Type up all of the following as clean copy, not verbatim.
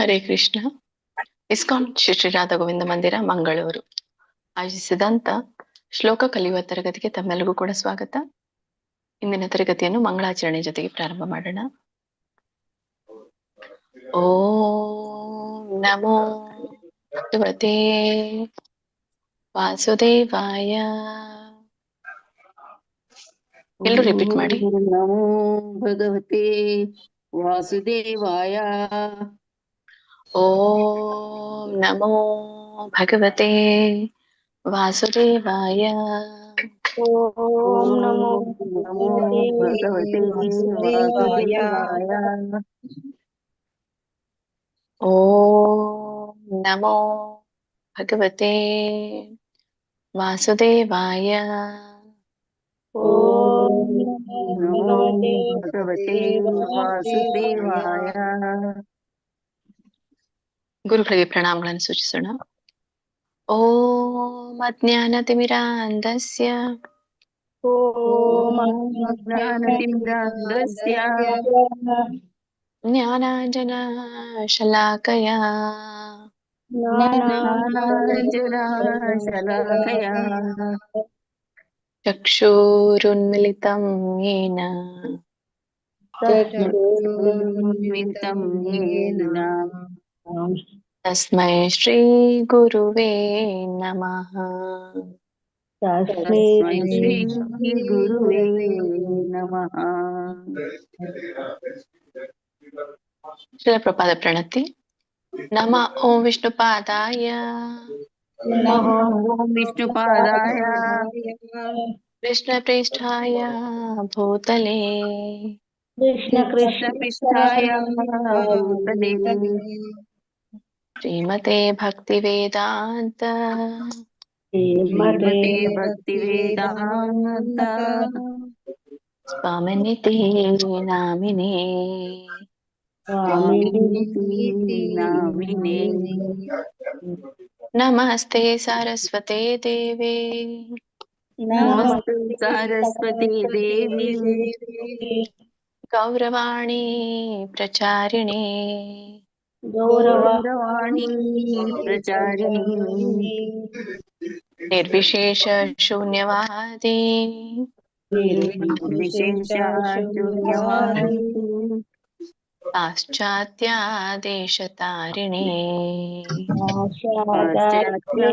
Hare Krishna. ISKCON Shri Shri Radha Govinda ಮಂದಿರ ಮಂಗಳೂರು ಆಯೋಜಿಸಿದಂತ ಶ್ಲೋಕ ಕಲಿಯುವ ತರಗತಿಗೆ ತಮ್ಮೆಲ್ಲರಿಗೂ ಕೂಡ ಸ್ವಾಗತ. ಇಂದಿನ ತರಗತಿಯನ್ನು ಮಂಗಳಾಚರಣೆ ಜೊತೆಗೆ ಪ್ರಾರಂಭ ಮಾಡೋಣ. ಓಂ ನಮೋ ಭಗವತೆ ವಾಸುದೇವಾಯ. ಎಲ್ಲರೂ ರಿಪೀಟ್ ಮಾಡಿ. ನಮೋ ಭಗವತೆ ವಾಸುದೇವಾಯ. ಓಂ ನಮೋ ಭಗವತೆ ವಾಸುದೇವಾಯ. ಓಂ ನಮೋ ನಮೋ ಭಗವತೆ ವಾಸುದೇವಾಯ. ಓಂ ನಮೋ ಭಗವತೆ ವಾಸುದೇವಾಯ. ಓಂ ನಮೋ ಭಗವತೆ ವಾಸುದೇವಾಯ. ಗುರುಗಳಿಗೆ ಪ್ರಣಾಮಗಳನ್ನು ಸೂಚಿಸೋಣ. ಓಂ ಅಜ್ಞಾನತಿಮಿರಾಂಧಸ್ಯ ಓಂ ಜ್ಞಾನತಿಮಿರಾಂಧಸ್ಯ ಜ್ಞಾನಾಂಜನ ಶಲಾಕಯಾ ಜ್ಞಾನಾಂಜನಶಲಾಕಯಾ ಚಕ್ಷುರುನ್ಮಿಲಿತಂ ಯೇನ ಚಕ್ಷುರುನ್ಮಿಲಿತಂ ಯೇನ ತಸ್ಮೈ ಶ್ರೀ ಗುರುವೇ ನಮಃ. ತಸ್ಮೈ ಶ್ರೀ ಗುರುವೇ ನಮಃ. ಶ್ರೀಲ ಪ್ರಪಾದ ಪ್ರಣತಿ. ನಮ ಓಂ ವಿಷ್ಣುಪಾದಾಯ ನಮೋ ಓಂ ವಿಷ್ಣುಪಾದಾಯ ಕೃಷ್ಣಪ್ರೇಷ್ಠಾಯ ಭೂತಲೆ ಕೃಷ್ಣಪೃಷ್ಠಾಯ ಭೂತಲೇ ಶ್ರೀಮತೆ ಭಕ್ತಿವೇದಾಂತ ಶ್ರೀಮತೆ ಭಕ್ತಿವೇದಾಂತ ಸ್ವಾಮಿನಿತಿ ನಾಮಿನೇ. ಸ್ವಾಮಿನಿತಿ ನಾಮಿನೇ. ನಮಸ್ತೆ ಸರಸ್ವತೆ ದೇವೆ ನಮಸ್ತೆ ಸರಸ್ವತಿ ದೇವಿ ಗೌರವಾಣಿ ಪ್ರಚಾರಿಣೆ ಗೌರವಾಣಿ ಪ್ರಚಾರಿಣಿ ನಿರ್ವಿಶೇಷ ಶೂನ್ಯವಾದಿ ನಿರ್ವಿಶೇಷ ಶೂನ್ಯವಾದಿ ಪಾಶ್ಚಾತ್ಯ ದೇಶತಾರಿಣೆ ಪಾಶ್ಚಾತ್ಯ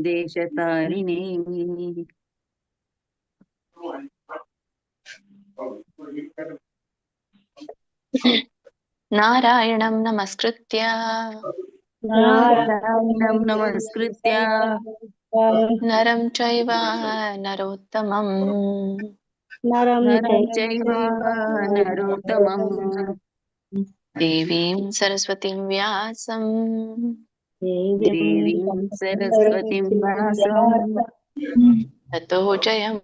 ದೇಶತಾರಿಣಿ. ನಾರಾಯಣಂ ನಮಸ್ಕೃತ್ಯ ನಾರಾಯಣಂ ನಮಸ್ಕೃತ್ಯ ನರಂ ಚೈವ ನರೋತ್ತಮಂ ನರಂ ಚೈವ ನರೋತ್ತಮಂ ದೇವೀಂ ಸರಸ್ವತಿಂ ವ್ಯಾಸಂ ದೇವೀಂ ಸರಸ್ವತಿಂ ವ್ಯಾಸಂ ತತೋ ಜಯಂ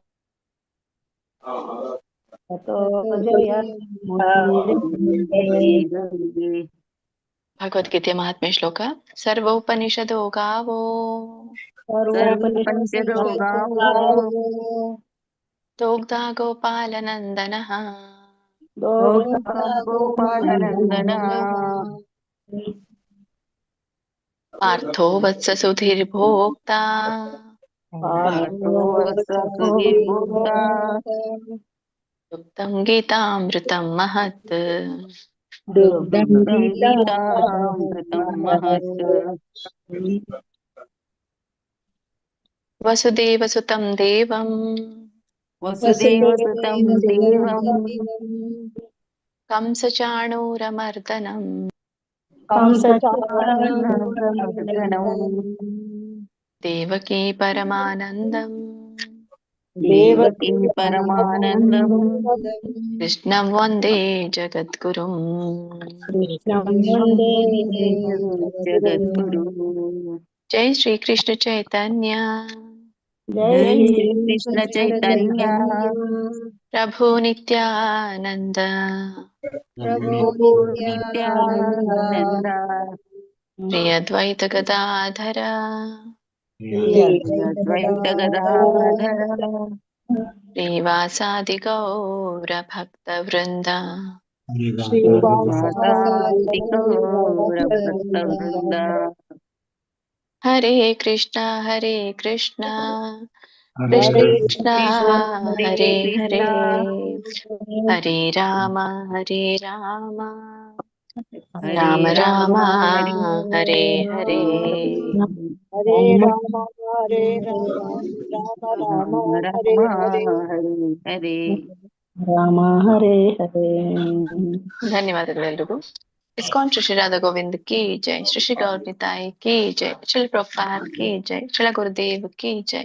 ಭಗವದ್ಗೀತೆಯ ಮಹಾತ್ಮೆ ಶ್ಲೋಕ. ಸರ್ವೋಪನಿಷದೋ ಗಾವೋ ಸರ್ವೋಪನಿಷದೋ ಗಾವೋ ದೋಗ್ಧಾ ಗೋಪಾಲನಂದನಃ ಗೋಪಾಲನಂದನಃ ಪಾರ್ಥೋ ವತ್ಸ ಸುಧೀರ್ಭೋಕ್ತಾ ಪಾರ್ಥೋ ವತ್ಸ ಸುಧೀರ್ಭೋಕ್ತಾ ದುಗ್ಧಂ ಗೀತಾಮೃತಂ ಮಹತ್ ದುಗ್ಧಂ ಗೀತಾಮೃತಂ ಮಹತ್. ವಸುದೇವಸುತಂ ದೇವಂ ವಸುದೇವಸುತಂ ದೇವಂ ಕಂಸಚಾಣೂರಮರ್ದನಂ ಕಂಸಚಾಣೂರಮರ್ದನಂ ದೇವಕೀ ಪರಮಾನಂದಂ ದೇವಕೀ ಪರಮಾನಂದಂ ಕೃಷ್ಣಂ ವಂದೇ ಜಗದ್ಗುರುಂ. ಜಗದ್ಗುರು. ಜೈ ಶ್ರೀ ಕೃಷ್ಣ ಚೈತನ್ಯ ಜೈ ಶ್ರೀ ಕೃಷ್ಣ ಚೈತನ್ಯ ಪ್ರಭು ನಿತ್ಯಾನಂದ ಪ್ರಭು ನಿತ್ಯಾನಂದ ಶ್ರೀ ಅದ್ವೈತ ಗದಾಧರ ಅದ್ವೈತ ಗದಾಧರ ಶ್ರೀವಾಸಾದಿ ಗೌರ ಭಕ್ತ ವೃಂದ ಮಾತಾಂತಿ ಗೌರ ಭಕ್ತವೃಂದ. ಹರೇ ಕೃಷ್ಣ ಕೃಷ್ಣ ಹರೇ ಕೃಷ್ಣ ಹರೇ ಹರೇ ಕೃಷ್ಣ ಹರೇ ರಾಮ ರಾಮ ಹರೇ ರಾಮ ರಾಮ ರಾಮ ಹರೇ ಹರೇ ಹರೇ ರಾಮ ಹರೇ ರಾಮ ರಾಮ ರಾಮ ಹರೇ ರಾಮ ಹರೇ ಹರೇ ಹರೇ. ರಾಮ ಹರೇ ಹರೇ. ಧನ್ಯವಾದಗಳೆಲ್ರಿಗೂ. ಇಸ್ಕಾನ್ ಶ್ರೀ ರಾಧಾ ಗೋವಿಂದ್ ಕಿ ಜೈ, ಶ್ರೀ ಶ್ರೀ ಗೌರನಿತಾಯಿ ಕಿ ಜೈ, ಶ್ರೀ ಪ್ರಭುಪಾದ್ ಕಿ ಜೈ, ಶ್ರೀ ಗುರುದೇವ್ ಕಿ ಜೈ.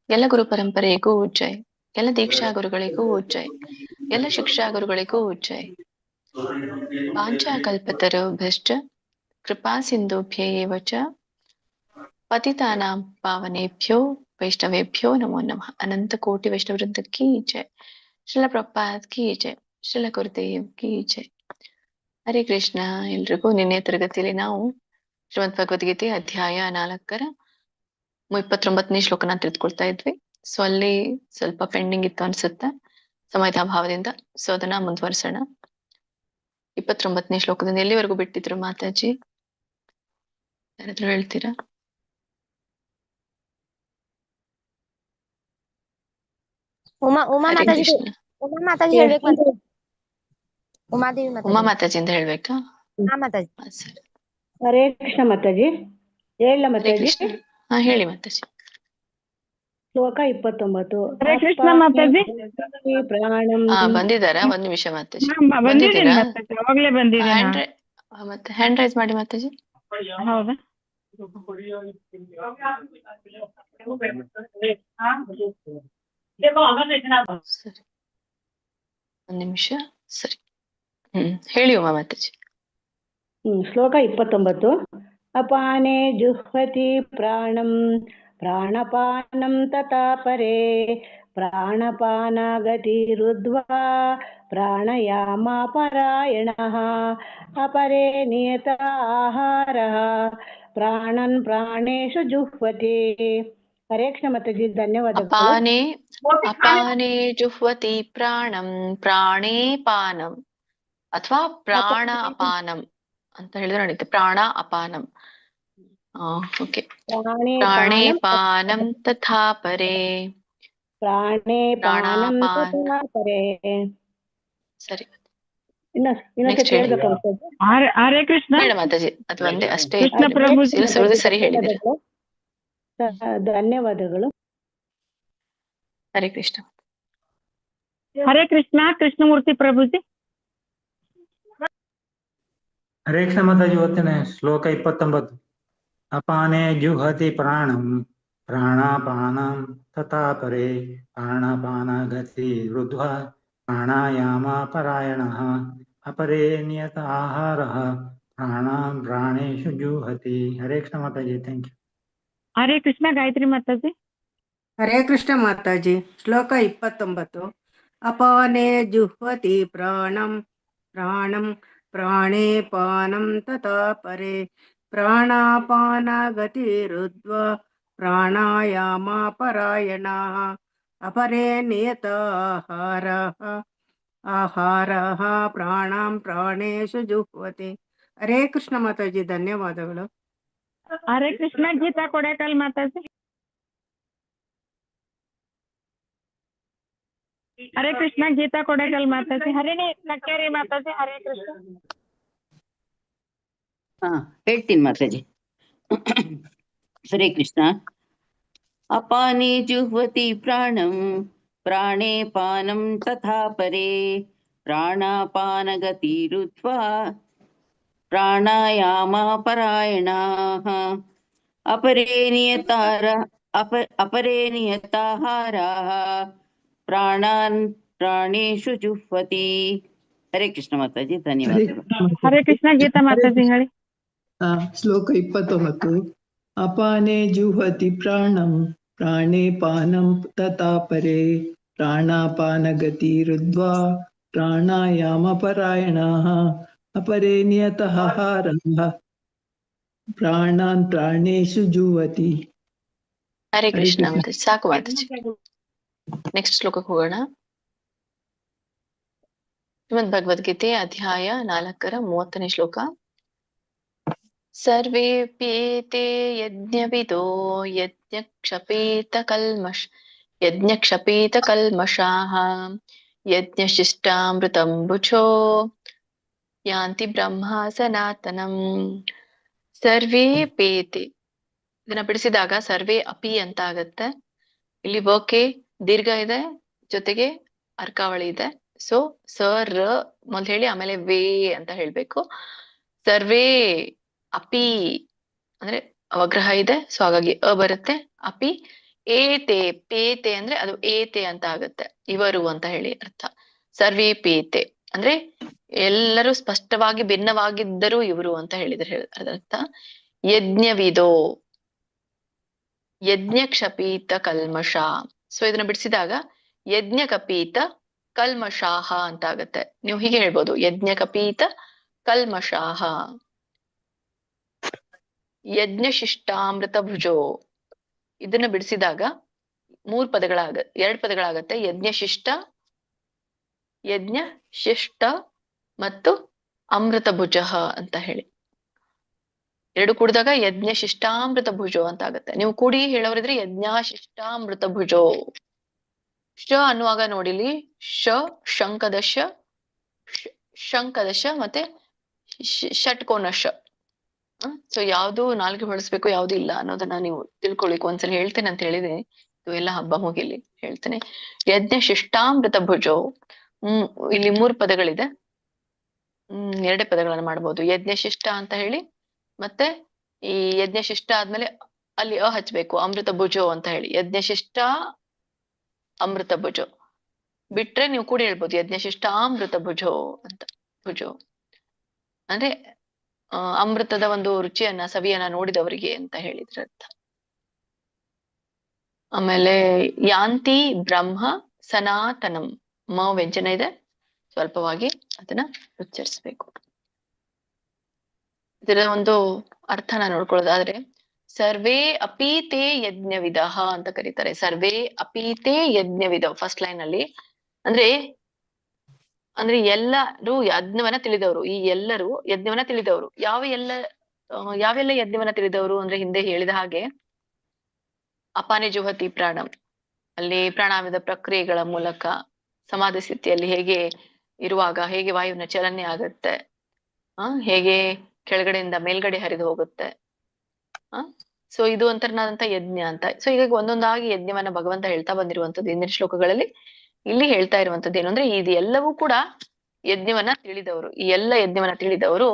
ಎಲ್ಲ ಗುರು ಪರಂಪರೆಗೂ ಜೈ, ಎಲ್ಲ ದೀಕ್ಷಾ ಗುರುಗಳಿಗೂ ಜೈ, ಎಲ್ಲ ಶಿಕ್ಷಾ ಗುರುಗಳಿಗೂ ಜೈ. ಪಾಂಚಾಕಲ್ಪತರುಭ್ಯಶ್ಚ ಕೃಪಾ ಸಿಂಧುಭ್ಯೇವ ಚ ಪತಿತಾನಾಂ ಪಾವನೇಭ್ಯೋ ವೈಷ್ಣವೇಭ್ಯೋ ನಮೋ ನಮಃ. ಅನಂತ ಕೋಟಿ ವೈಷ್ಣವೃಂದ ಕಿ ಜೈ, ಶ್ರೀಲ ಪ್ರಭುಪಾದ್ ಕಿ ಜೈ, ಶ್ರೀಲ ಗುರುದೇವ್ ಕಿ ಜೈ. ಹರೇ ಕೃಷ್ಣ. ಎಲ್ರಿಗೂ ನಿನ್ನೆ ತರಗತಿಯಲ್ಲಿ ನಾವು ಶ್ರೀಮದ್ ಭಗವದ್ಗೀತೆ ಅಧ್ಯಾಯ 4 29ನೇ ಶ್ಲೋಕನ ತಿಳಿದುಕೊಳ್ತಾ ಇದ್ವಿ. ಸೊ ಅಲ್ಲಿ ಸ್ವಲ್ಪ ಪೆಂಡಿಂಗ್ ಇತ್ತು ಅನ್ಸುತ್ತೆ ಸಮಯದ ಅಭಾವದಿಂದ. ಸೊ ಅದನ್ನ ಮುಂದುವರಿಸೋಣ. 29ನೇ ಶ್ಲೋಕದಿಂದ ಎಲ್ಲಿವರೆಗೂ ಬಿಟ್ಟಿದ್ರು ಮಾತಾಜಿ? ಯಾರಾದ್ರೂ ಹೇಳ್ತೀರಾ? ಉಮಾ ಹರೇ ಮಾತಾಜಿ ಕೃಷ್ಣ. ಉಮಾ ಮಾತಾಜಿ ಹೇಳ್ಬೇಕು ಮತ್ತೆ. ಉಮಾದೇವಿ ಉಮಾ ಮಾತಾಜಿ. ಮಾತಾಜಿಯಿಂದ ಹೇಳ್ಬೇಕಾ? ಹಾ ಮಾತಾಜಿ. ಸರಿ. ಹರೇ ಕೃಷ್ಣ ಮಾತಾಜಿ. ಹೇಳ ಹರೇ ಮಾತಾಜಿ. ಕೃಷ್ಣ. ಹಾ ಹೇಳಿ ಮಾತಾಜಿ. ಶ್ಲೋಕ 29. ಹರೇ ಕೃಷ್ಣ ಮಾತಾಜಿ. ಪ್ರಾಣಂ. ಹಾ ಬಂದಿದ್ದಾರಾ? ಒಂದ್ ನಿಮಿಷ ಮಾತಾಜಿ. ಬಂದಿದ್ದೀನಿ ಬಂದಿದ್ದೀರಾ? ಮಾತಾಜಿ, ಅವಾಗ್ಲೇ ಬಂದಿದ್ದೀನಾ? ಮತ್ತೆ ಹ್ಯಾಂಡ್ ರೈಸ್ ಮಾಡಿ ಮಾತಾಜಿ. ಹೌದಾ? ಸರಿ, ಒಂದ್ ನಿಮಿಷ. ಸರಿ, ಹೇಳಿ ಉಮಾ ಮಾತಾಜಿ. ಶ್ಲೋಕ 29. ಅಪಾನೆ ಜುಹ್ವತಿ ಪ್ರಾಣಂ ಪ್ರಾಣಪಾನಂ ತಥಾ ಪರೇ ಪ್ರಾಣಪಾನಗತಿರುದ್ಧ್ವಾ ಪ್ರಾಣಯಾಮಾಪರಾಯಣಃ ಅಪರೇ ನಿಯತ ಆಹಾರಃ ಪ್ರಾಣನ್ ಪ್ರಾಣೇಶು ಜುಹ್ವತಿ. ಹರೇ ಕೃಷ್ಣ ಮಾತಾಜಿ. ಧನ್ಯವಾದಗಳು. ಅಪಾನೆ ಜುಹ್ವತಿ ಪ್ರಾಣಂ ಪ್ರಾಣೇ ಪಾನಂ ಅಥವಾ ಪ್ರಾಣ ಅಪಾನಂ ಅಂತ ಹೇಳಿದ್ರೆ ನಡೀತೆ. ಪ್ರಾಣ ಅಪಾನಂ. ಓಕೆ. ಪ್ರಾಣೇ ಪಾನಂ ತಥಾ ಪರೇ. ಪ್ರಾಣೇ ಪಾನಂ ತಥಾ ಪರೇ. ಸರಿ, ಇನ್ನೊಂದ್ಸತಿ ಹೇಳ್ಬೇಕು ಅನ್ಸುತ್ತೆ. ಹರೇ ಕೃಷ್ಣ. ಬೇಡ ಮಾತಾಜಿ, ಅದು ಒಂದೇ ಅಷ್ಟೇ. ಕೃಷ್ಣ ಪ್ರಭು. ಸರಿ ಹೇಳಿದ್ರಿ. ಧನ್ಯವಾದಗಳು. ಹರೇ ಕೃಷ್ಣ. ಹರೇ ಕೃಷ್ಣ. ಕೃಷ್ಣಮೂರ್ತಿ ಪ್ರಭುಜಿ. ಹರೇ ಕೃಷ್ಣ ಮಾತಾಜಿ. ಓದ್ತೇನೆ ಶ್ಲೋಕ 29. ಅಪಾನೆ ಜುಹತಿ ಪ್ರಾಣಂ ಪ್ರಾಣಾಪಾನಂ ತಥಾ ಪರೇ ಪ್ರಾಣಪಾನಗತಿ ರುದ್ಧ್ವಾ ಪ್ರಾಣಾಯಾಮ ಪರಾಯಣಃ ಅಪರೇ ನಿಯತ ಆಹಾರಃ ಪ್ರಾಣಾನ್ ಪ್ರಾಣೇಶು ಜುಹತಿ. ಹರೇ ಕೃಷ್ಣ ಮಾತಾಜಿ. Thank you. ಹರೇ ಕೃಷ್ಣ. ಗಾಯತ್ರಿ ಮಾತಾಜಿ. ಹರೇ ಕೃಷ್ಣ ಮಾತಾಜಿ. ಶ್ಲೋಕ 29. ಅಪಾನೆ ಜುಹ್ವತಿ ಪ್ರಾಣಂ ಪ್ರಾಣಂ ಪ್ರಾಣೇ ಪಾನಂ ತಥಾ ಪರೇ ಪ್ರಾಣಾಪಾನಗತಿರುದ್ಧ್ವಾ ಪ್ರಾಣಾಯಾಮ ಪರಾಯಣಃ ಅಪರೇ ನಿಯತ ಆಹಾರಃ ಪ್ರಾಣಾಂ ಪ್ರಾಣೇಶು ಜುಹ್ವತಿ. ಹರೇ ಕೃಷ್ಣ ಮಾತಾಜಿ. ಧನ್ಯವಾದಗಳು. ಹರೇ ಕೃಷ್ಣ. ಗೀತಾ ಕೊಡೇಕಲ್ ಮಾತಾಜಿ. ಹರೇ ಕೃಷ್ಣ. ಗೀತಾ ಕೊಡೇಕಲ್ ಮಾತಾಜಿ. ಹರಿಣಿ ನಕ್ಕೇರಿ ಮಾತಾಜಿ. ಹರೇ ಕೃಷ್ಣ. ಹೇಳ್ತೀನಿ ಮಾತಾಜಿ. ಹರೇ ಕೃಷ್ಣ. ಅಪಾನೆ ಜುಹ್ವತಿ ಪ್ರಾಣಂ ಪ್ರಾಣೇ ಪಾನಂ ತಥಾ ಪರೇ ಪ್ರಾಣಾಪಾನಗತಿರುದ್ಧ್ವಾ ಪ್ರಾಣಾಯಾಮ ಪರಾಯಣಾಃ ಅಪರೇ ನಿಯತಾಹಾರಾಃ ಪ್ರಾಣಾನ್ ಪ್ರಾಣೇಶು ಜುಹ್ವತಿ. ಹರೇ ಕೃಷ್ಣ ಮಾತಾಜಿ. ಧನ್ಯವಾದಗಳು. ಹರೇ ಕೃಷ್ಣ. ಗೀತಾ ಮಾತಾಜಿ ಹೇಳಿ. ಶ್ಲೋಕ 29. ಅಪಾನೆ ಜುಹತಿ ಪ್ರಾಣಂ ಪ್ರಾಣೇ ಪಾನಂ ತಥಾ ಪರೇ ಪ್ರಾಣಾಪಾನಗತಿರುದ್ಧ್ವಾ ಪ್ರಾಣಾಯಾಮ ಪರಾಯಣಃ ಅಪರೇ ನಿಯತಃ ಆಹಾರಃ ಪ್ರಾಣಾನ್ ಪ್ರಾಣೇಶು ಜುಹತಿ. ಹರೇ ಕೃಷ್ಣ ಮಾತಾಜಿ. ಸಾಕು ಮಾತಾಜಿ. ನೆಕ್ಸ್ಟ್ ಶ್ಲೋಕಕ್ಕೆ ಹೋಗೋಣ. ಶ್ರೀಮದ್ ಭಗವದ್ಗೀತೆ ಅಧ್ಯಾಯ 4 30ನೇ ಶ್ಲೋಕ. ಸರ್ವೇಪ್ಯೇತೆ ಯಜ್ಞವಿದೋ ಯಜ್ಞಕ್ಷಪೀತಕಲ್ಮಷಾಃ ಯಜ್ಞಶಿಷ್ಟಾಮೃತಂ ಭುಜೋ ಯಾಂತಿ ಬ್ರಹ್ಮ ಸನಾತನಂ. ಸರ್ವೇ ಪೇತೆ ಇದನ್ನ ಬಿಡಿಸಿದಾಗ ಸರ್ವೇ ಅಪಿ ಅಂತ ಆಗತ್ತೆ. ಇಲ್ಲಿ ವಕೆ ದೀರ್ಘ ಇದೆ, ಜೊತೆಗೆ ಅರ್ಕಾವಳಿ ಇದೆ. ಸೊ ಸರ್ ಮೊದಲು ಹೇಳಿ ಆಮೇಲೆ ವೇ ಅಂತ ಹೇಳ್ಬೇಕು. ಸರ್ವೇ ಅಪಿ ಅಂದ್ರೆ ಅವಗ್ರಹ ಇದೆ, ಸೊ ಹಾಗಾಗಿ ಅ ಬರುತ್ತೆ. ಅಪಿ ಏತೆ, ಪೇತೆ ಅಂದ್ರೆ ಅದು ಏತೆ ಅಂತ ಆಗುತ್ತೆ, ಇವರು ಅಂತ ಹೇಳಿ ಅರ್ಥ. ಸರ್ವೇ ಪೇತೆ ಅಂದ್ರೆ ಎಲ್ಲರೂ ಸ್ಪಷ್ಟವಾಗಿ ಭಿನ್ನವಾಗಿದ್ದರೂ ಇವರು ಅಂತ ಹೇಳಿದ್ರೆ ಅದರ್ಥ. ಯಜ್ಞವಿದೋ ಯಜ್ಞಕ್ಷಪೀತ ಕಲ್ಮಷ. ಸೊ ಇದನ್ನ ಬಿಡಿಸಿದಾಗ ಯಜ್ಞಕಪೀತ ಕಲ್ಮಷಾಹ ಅಂತ ಆಗತ್ತೆ. ನೀವು ಹೀಗೆ ಹೇಳ್ಬೋದು, ಯಜ್ಞಕಪೀತ ಕಲ್ಮಷಾಹ. ಯಜ್ಞಶಿಷ್ಟಾಮೃತ ಭುಜೋ ಇದನ್ನ ಬಿಡಿಸಿದಾಗ 2 ಪದಗಳಾಗತ್ತೆ. ಯಜ್ಞಶಿಷ್ಟ ಮತ್ತು ಅಮೃತ ಭುಜ ಅಂತ ಹೇಳಿ. 2 ಕೂಡಿದಾಗ ಯಜ್ಞಶಿಷ್ಟಾಮೃತ ಭುಜೋ ಅಂತ ಆಗತ್ತೆ. ನೀವು ಕೂಡಿ ಹೇಳೋರಿದ್ರೆ ಯಜ್ಞಶಿಷ್ಟಾಮೃತ ಭುಜೋ. ಶ ಅನ್ನುವಾಗ ನೋಡಿಲಿ, ಶಂಕದ ಶ ಮತ್ತೆ ಷಟ್ಕೋನ ಶ. ಸೊ ಯಾವ್ದು ನಾಲ್ಗೆ ಹೊಳಿಸ್ಬೇಕು, ಯಾವ್ದು ಇಲ್ಲ ಅನ್ನೋದನ್ನ ನೀವು ತಿಳ್ಕೊಳಿಕ್ ಒಂದ್ಸಲ ಹೇಳ್ತೇನೆ ಅಂತ ಹೇಳಿದೆ. ಇದು ಎಲ್ಲ ಹಬ್ಬ ಮುಗಿಲಿ ಹೇಳ್ತೇನೆ. ಯಜ್ಞಶಿಷ್ಟಾಮೃತ ಭುಜೋ. ಇಲ್ಲಿ 3 ಪದಗಳಿದೆ. 2 ಪದಗಳನ್ನ ಮಾಡ್ಬೋದು. ಯಜ್ಞಶಿಷ್ಟ ಅಂತ ಹೇಳಿ, ಮತ್ತೆ ಈ ಯಜ್ಞಶಿಷ್ಟ ಆದ್ಮೇಲೆ ಅಲ್ಲಿ ಅ ಹಚ್ಬೇಕು, ಅಮೃತ ಭುಜೋ ಅಂತ ಹೇಳಿ. ಯಜ್ಞಶಿಷ್ಟ ಅಮೃತ ಭುಜೋ ಬಿಟ್ರೆ ನೀವು ಕೂಡ ಹೇಳ್ಬೋದು ಯಜ್ಞಶಿಷ್ಟ ಅಮೃತ ಭುಜೋ ಅಂತ. ಭುಜೋ ಅಂದ್ರೆ ಅಮೃತದ ಒಂದು ರುಚಿಯನ್ನ ಸವಿಯನ್ನ ನೋಡಿದವರಿಗೆ ಅಂತ ಹೇಳಿದ್ರ ಅರ್ಥ. ಆಮೇಲೆ ಯಾಂತಿ ಬ್ರಹ್ಮ ಸನಾತನಂ. ಮ ವ್ಯಂಜನ ಇದೆ, ಸ್ವಲ್ಪವಾಗಿ ಅದನ್ನ ಉಚ್ಚರಿಸ್ಬೇಕು. ಇದರ ಒಂದು ಅರ್ಥನ ನೋಡ್ಕೊಳ್ಳೋದಾದ್ರೆ, ಸರ್ವೇ ಅಪೀತೆ ಯಜ್ಞವಿದಃ ಅಂತ ಕರೀತಾರೆ. ಸರ್ವೇ ಅಪೀತೆ ಯಜ್ಞವಿದಃ ಫಸ್ಟ್ ಲೈನ್ ಅಲ್ಲಿ. ಅಂದ್ರೆ ಎಲ್ಲರೂ ಯಜ್ಞವನ್ನ ತಿಳಿದವರು. ಈ ಎಲ್ಲರೂ ಯಜ್ಞವನ್ನ ತಿಳಿದವರು. ಯಾವೆಲ್ಲ ಯಜ್ಞವನ್ನ ತಿಳಿದವರು ಅಂದ್ರೆ, ಹಿಂದೆ ಹೇಳಿದ ಹಾಗೆ ಅಪಾನೆ ಜುಹತಿ ಪ್ರಾಣಂ, ಅಲ್ಲಿ ಪ್ರಾಣಾಯಾಮದ ಪ್ರಕ್ರಿಯೆಗಳ ಮೂಲಕ ಸಮಾಧಿ ಸ್ಥಿತಿಯಲ್ಲಿ ಹೇಗೆ ಇರುವಾಗ ಹೇಗೆ ವಾಯುವಿನ ಚಲನೆ ಆಗುತ್ತೆ, ಹೇಗೆ ಕೆಳಗಡೆಯಿಂದ ಮೇಲ್ಗಡೆ ಹರಿದು ಹೋಗುತ್ತೆ. ಸೊ ಇದು ಅಂತರ್ನಾದಂತ ಯಜ್ಞ ಅಂತ. ಸೊ ಹೀಗಾಗಿ ಒಂದೊಂದಾಗಿ ಯಜ್ಞವನ್ನ ಭಗವಂತ ಹೇಳ್ತಾ ಬಂದಿರುವಂತದ್ದು ಹಿಂದಿನ ಶ್ಲೋಕಗಳಲ್ಲಿ. ಇಲ್ಲಿ ಹೇಳ್ತಾ ಇರುವಂತದ್ದು ಏನು ಅಂದ್ರೆ, ಇದು ಎಲ್ಲವೂ ಕೂಡ ಯಜ್ಞವನ್ನ ತಿಳಿದವರು. ಈ ಎಲ್ಲ ಯಜ್ಞವನ್ನ ತಿಳಿದವರು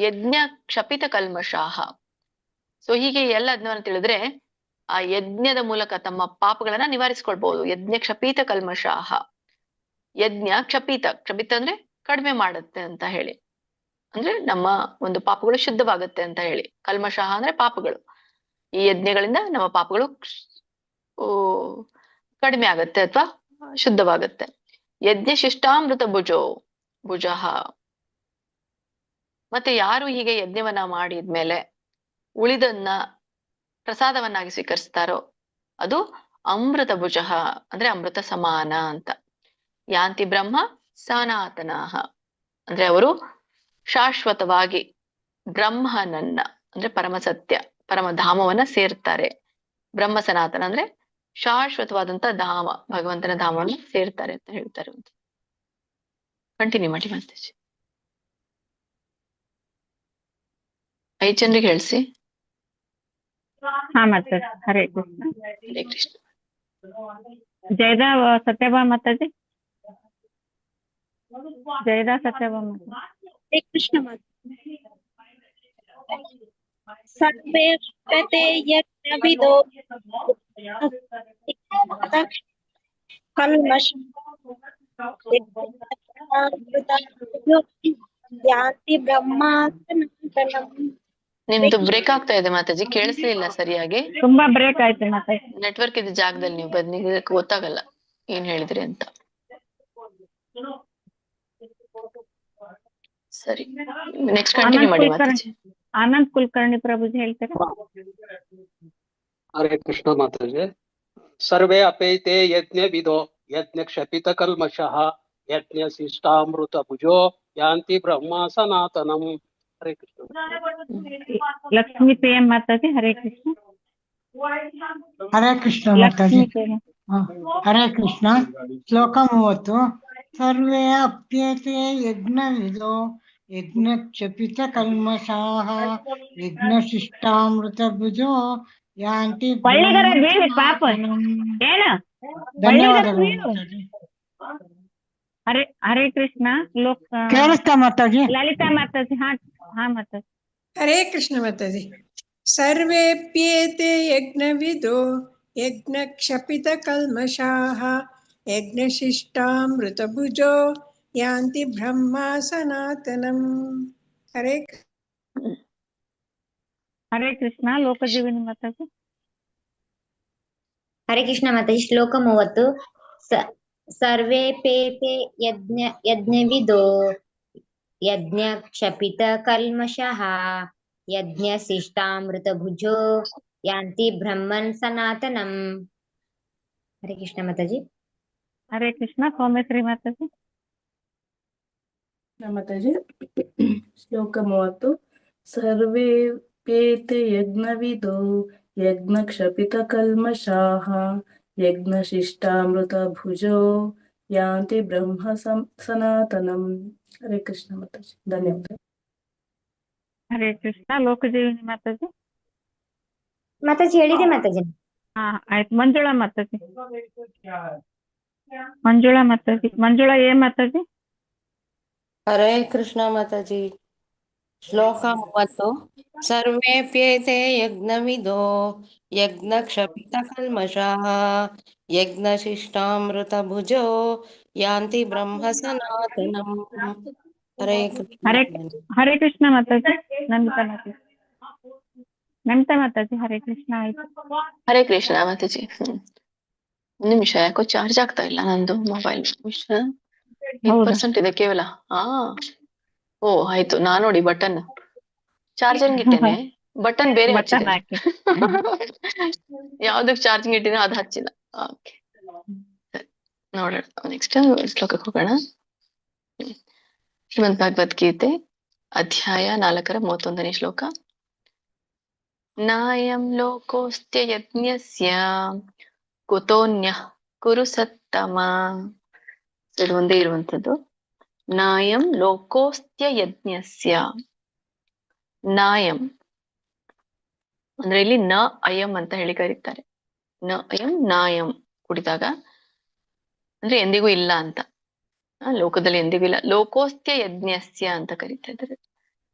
ಯಜ್ಞ ಕ್ಷಪಿತ ಕಲ್ಮಷಾಹ. ಸೊ ಹೀಗೆ ಎಲ್ಲ ಯಜ್ಞವನ್ನ ತಿಳಿದ್ರೆ ಆ ಯಜ್ಞದ ಮೂಲಕ ತಮ್ಮ ಪಾಪಗಳನ್ನ ನಿವಾರಿಸ್ಕೊಳ್ಬಹುದು. ಯಜ್ಞ ಕ್ಷಪೀತ ಕಲ್ಮಷಾಹ. ಯಜ್ಞ ಕ್ಷಪಿತ ಅಂದ್ರೆ ಕಡಿಮೆ ಮಾಡುತ್ತೆ ಅಂತ ಹೇಳಿ, ಅಂದ್ರೆ ನಮ್ಮ ಒಂದು ಪಾಪಗಳು ಶುದ್ಧವಾಗುತ್ತೆ ಅಂತ ಹೇಳಿ. ಕಲ್ಮಷಾಹ ಅಂದ್ರೆ ಪಾಪಗಳು. ಈ ಯಜ್ಞಗಳಿಂದ ನಮ್ಮ ಪಾಪಗಳು ಕಡಿಮೆ ಆಗತ್ತೆ ಅಥವಾ ಶುದ್ಧವಾಗತ್ತೆ. ಯಜ್ಞ ಶಿಷ್ಟಾಮೃತ ಭುಜಃ. ಮತ್ತೆ ಯಾರು ಹೀಗೆ ಯಜ್ಞವನ್ನ ಮಾಡಿದ್ಮೇಲೆ ಉಳಿದನ್ನ ಪ್ರಸಾದವನ್ನಾಗಿ ಸ್ವೀಕರಿಸ್ತಾರೋ ಅದು ಅಮೃತ ಭುಜಃ ಅಂದ್ರೆ ಅಮೃತ ಸಮಾನ ಅಂತ. ಯಾಂತಿ ಬ್ರಹ್ಮ ಸನಾತನಃ ಅಂದ್ರೆ ಅವರು ಶಾಶ್ವತವಾಗಿ ಬ್ರಹ್ಮನನ್ನ ಅಂದ್ರೆ ಪರಮಸತ್ಯ ಪರಮಧಾಮವನ್ನ ಸೇರ್ತಾರೆ. ಬ್ರಹ್ಮ ಸನಾತನ ಅಂದ್ರೆ ಶಾಶ್ವತವಾದಂತ ಧಾಮ, ಭಗವಂತನ ಧಾಮವನ್ನ ಸೇರ್ತಾರೆ ಅಂತ ಹೇಳ್ತಾರೆ. ಕಂಟಿನ್ಯೂ ಮಾಡಿ ಮಾತಾಜಿ. 5 ಜನರಿಗೆ ಹೇಳ್ಸಿ. ಹಾ ಮಾತಾಜಿ. ಹರೇ ಕೃಷ್ಣ. ಹರೇ ಕೃಷ್ಣ. ಜಯದಾ ಸತ್ಯಭಾಮ ಮಾತಾಜಿ. ಜಯದಾ ಸತ್ಯಭಾಮ ಮಾತಾಜಿ. ಹರೇ ಕೃಷ್ಣ ಮಾತಾಜಿ. ಸರ್ವೇ ಪೇತೆ ಯಜ್ಞವಿದೋ ಕಲ್ಮಷ ಯಾಂತಿ ಬ್ರಹ್ಮ ಸನಾತನಂ. ನಿಮ್ದು ಬ್ರೇಕ್ ಆಗ್ತಾ ಇದೆ ಮಾತಾಜಿ, ಕೇಳಿಸ್ಲಿಲ್ಲ ಸರಿಯಾಗಿ. ತುಂಬಾ ಬ್ರೇಕ್ ಆಯ್ತು ಮಾತಾಜಿ. ನೆಟ್ವರ್ಕ್ ಇದ್ದ ಜಾಗದಲ್ಲಿ ನೀವು ಬನ್ನಿ, ಗೊತ್ತಾಗಲ್ಲ ಏನ್ ಹೇಳಿದ್ರಿ ಅಂತ. ಸರಿ, ನೆಕ್ಸ್ಟ್ ಕಂಟಿನ್ಯೂ ಮಾಡಿ ಮಾತಾಜಿ. ಆನಂದ್ ಕುಲಕರ್ಣಿ ಪ್ರಭುಜಿ ಹೇಳ್ತಾರೆ. ಹರೇ ಕೃಷ್ಣ ಮಾತಾಜಿ. ಸರ್ವೇ ಅಪೇತೆ ಯಜ್ಞವಿದೋ ಯಜ್ಞ ಕ್ಷಪಿತ ಕಲ್ಮಷಃ ಯಜ್ಞ ಶಿಷ್ಟಾಮೃತ ಭುಜೋ ಯಾಂತಿ ಬ್ರಹ್ಮ ಸನಾತನಂ. ಹರೇ ಕೃಷ್ಣ. ಲಕ್ಷ್ಮೀ ಪ್ರಿಯ ಮಾತಾಜಿ ಹರೇ ಕೃಷ್ಣ. ಹರೇ ಕೃಷ್ಣ ಮಾತಾಜಿ. ಹರೇ ಕೃಷ್ಣ. ಶ್ಲೋಕ 30. ಸರ್ವೇ ಅಪ್ಯೇತೆ ಯಜ್ಞವಿದೋ ಯಜ್ಞ ಕ್ಷಪಿತ ಕಲ್ಮಷಾಃ ಯಜ್ಞ ಶಿಷ್ಟಾಮೃತ ಭುಜೋ ಯಾಂತಿ ಪಾಪ ಏನ. ಧನ್ಯವಾದಗಳು ಮಾತಾಜಿ. ಹರೇ ಕೃಷ್ಣ. ಕೇಳಿಸ್ತಾ ಮಾತಾಜಿ? ಲಲಿತಾ ಮಾತಾಜಿ. ಹಾ ಮಾತಾಜಿ. ಹರೇ ಕೃಷ್ಣ ಮಾತಾಜಿ. ಸರ್ವೇಪ್ಯೇತೆ ಯಜ್ಞವಿದೋ ಯಜ್ಞ ಕ್ಷಪಿತ ಕಲ್ಮಷಾಃ ಯಜ್ಞ ಶಿಷ್ಟಾಮೃತ ಭುಜೋ ಯಾಂತಿ ಬ್ರಹ್ಮ ಸನಾತನಂ. ಹರೇ ಹರೇ ಕೃಷ್ಣ. ಲೋಕಜೀವಿನಿ ಮಾತಾಜಿ. ಹರೇ ಕೃಷ್ಣ ಮಾತಾಜಿ. ಶ್ಲೋಕ 30. ಸರ್ವೇಪೇತೆ ಯಜ್ಞವಿದೋ ಯಜ್ಞ ಕ್ಷಪಿತ ಕಲ್ಮಷಃ ಯಜ್ಞ ಶಿಷ್ಟಾಮೃತ ಭುಜೋ ಯಾಂತಿ ಬ್ರಹ್ಮನ್ ಸನಾತನಂ. ಹರೇ ಕೃಷ್ಣ ಮಾತಾಜಿ. ಹರೇ ಕೃಷ್ಣ. ಸೌಮ್ಯಶ್ರೀ ಮಾತಾಜಿ. ಮಾತಾಜಿ. ಶ್ಲೋಕ 30. ಸರ್ವೇಪೇತೆ ಯಜ್ಞವಿದೋ ಯಜ್ಞ ಕ್ಷಪಿತ ಕಲ್ಮಷಾಃ ಯಜ್ಞ ಶಿಷ್ಟಾಮೃತ ಭುಜೋ ಯಾಂತಿ ಬ್ರಹ್ಮ ಸನಾತನಂ. ಹರೇ ಕೃಷ್ಣ ಮಾತಾಜಿ. ಧನ್ಯವಾದ. ಹರೇ ಕೃಷ್ಣ. ಲೋಕಜೀವಿನಿ ಮಾತಾಜಿ. ಮಾತಾಜಿ ಹೇಳಿದೆ ಮಾತಾಜಿ. ಹಾ ಆಯ್ತು. ಮಂಜುಳಾ ಮಾತಾಜಿ. ಮಂಜುಳಾ ಮಾತಾಜಿ. ಮಂಜುಳಾ ಏನ್ ಮಾತಾಜಿ? ಹರೇ ಕೃಷ್ಣ ಮಾತಾಜಿ. ಶ್ಲೋಕ 30. ಸರ್ವೇಪ್ಯೇತೆ ಯಜ್ಞವಿದೋ ಯಜ್ಞ ಕ್ಷಪಿತ ಕಲ್ಮಷಃ ಯಜ್ಞ ಶಿಷ್ಟಾಮೃತ ಭುಜೋ ಯಾಂತಿ ಬ್ರಹ್ಮ ಸನಾತನಂ. ಹರೇ ಕೃಷ್ಣ. ಹರೇ ಕೃಷ್ಣ ಮಾತಾಜಿ. ನಮಿತಾ ಮಾತಾಜಿ. ನಮಿತಾ ಮಾತಾಜಿ. ಹರೇ ಕೃಷ್ಣ. ಆಯ್ತು. ಹರೇ ಕೃಷ್ಣ ಮಾತಾಜಿ. ಒಂದ್ ನಿಮಿಷ, ಯಾಕೋ ಚಾರ್ಜ್ ಆಗ್ತಾ ಇಲ್ಲ ನಂದು ಮೊಬೈಲ್. 8% ಇದೆ ಕೇವಲ. ಓ ಆಯ್ತು. ನಾನ್ ನೋಡಿ ಬಟನ್ ಚಾರ್ಜರ್ಗೆ ಇಟ್ಟೇನೆ, ಬಟನ್ ಬೇರೆ ಹಚ್ಚಿದೆ. ಯಾವ್ದಕ್ ಚಾರ್ಜಿಂಗ್ ಇಟ್ಟಿನ ಅದು ಹಚ್ಚಿಲ್ಲ. ಓಕೆ, ನೋಡೋಣ. ನೆಕ್ಸ್ಟ್ ಶ್ಲೋಕಕ್ಕೆ ಹೋಗೋಣ. ಶ್ರೀಮದ್ ಭಗವದ್ಗೀತೆ ಅಧ್ಯಾಯ 4 31ನೇ ಶ್ಲೋಕ. ನಾಯಂ ಲೋಕೋಸ್ತ್ಯ ಯಜ್ಞಸ್ಯ ಕುತೋನ್ಯಃ ಕುರು ಸತ್ತಮ. ಇದು ಒಂದೇ ಇರುವಂತದ್ದು. ನಾಯಂ ಲೋಕೋಸ್ತ್ಯ ಯಜ್ಞಸ್ಯ. ನಾಯಂ ಅಂದ್ರೆ ಇಲ್ಲಿ ನ ಅಯಂ ಅಂತ ಹೇಳಿ ಕರೀತಾರೆ. ನ ಅಯಂ ನಾಯಂ ಕುಡಿದಾಗ ಅಂದ್ರೆ ಎಂದಿಗೂ ಇಲ್ಲ ಅಂತ, ಲೋಕದಲ್ಲಿ ಎಂದಿಗೂ ಇಲ್ಲ. ಲೋಕೋಸ್ತ್ಯ ಯಜ್ಞಸ್ಯ ಅಂತ ಕರೀತಾ ಇದ್ದಾರೆ.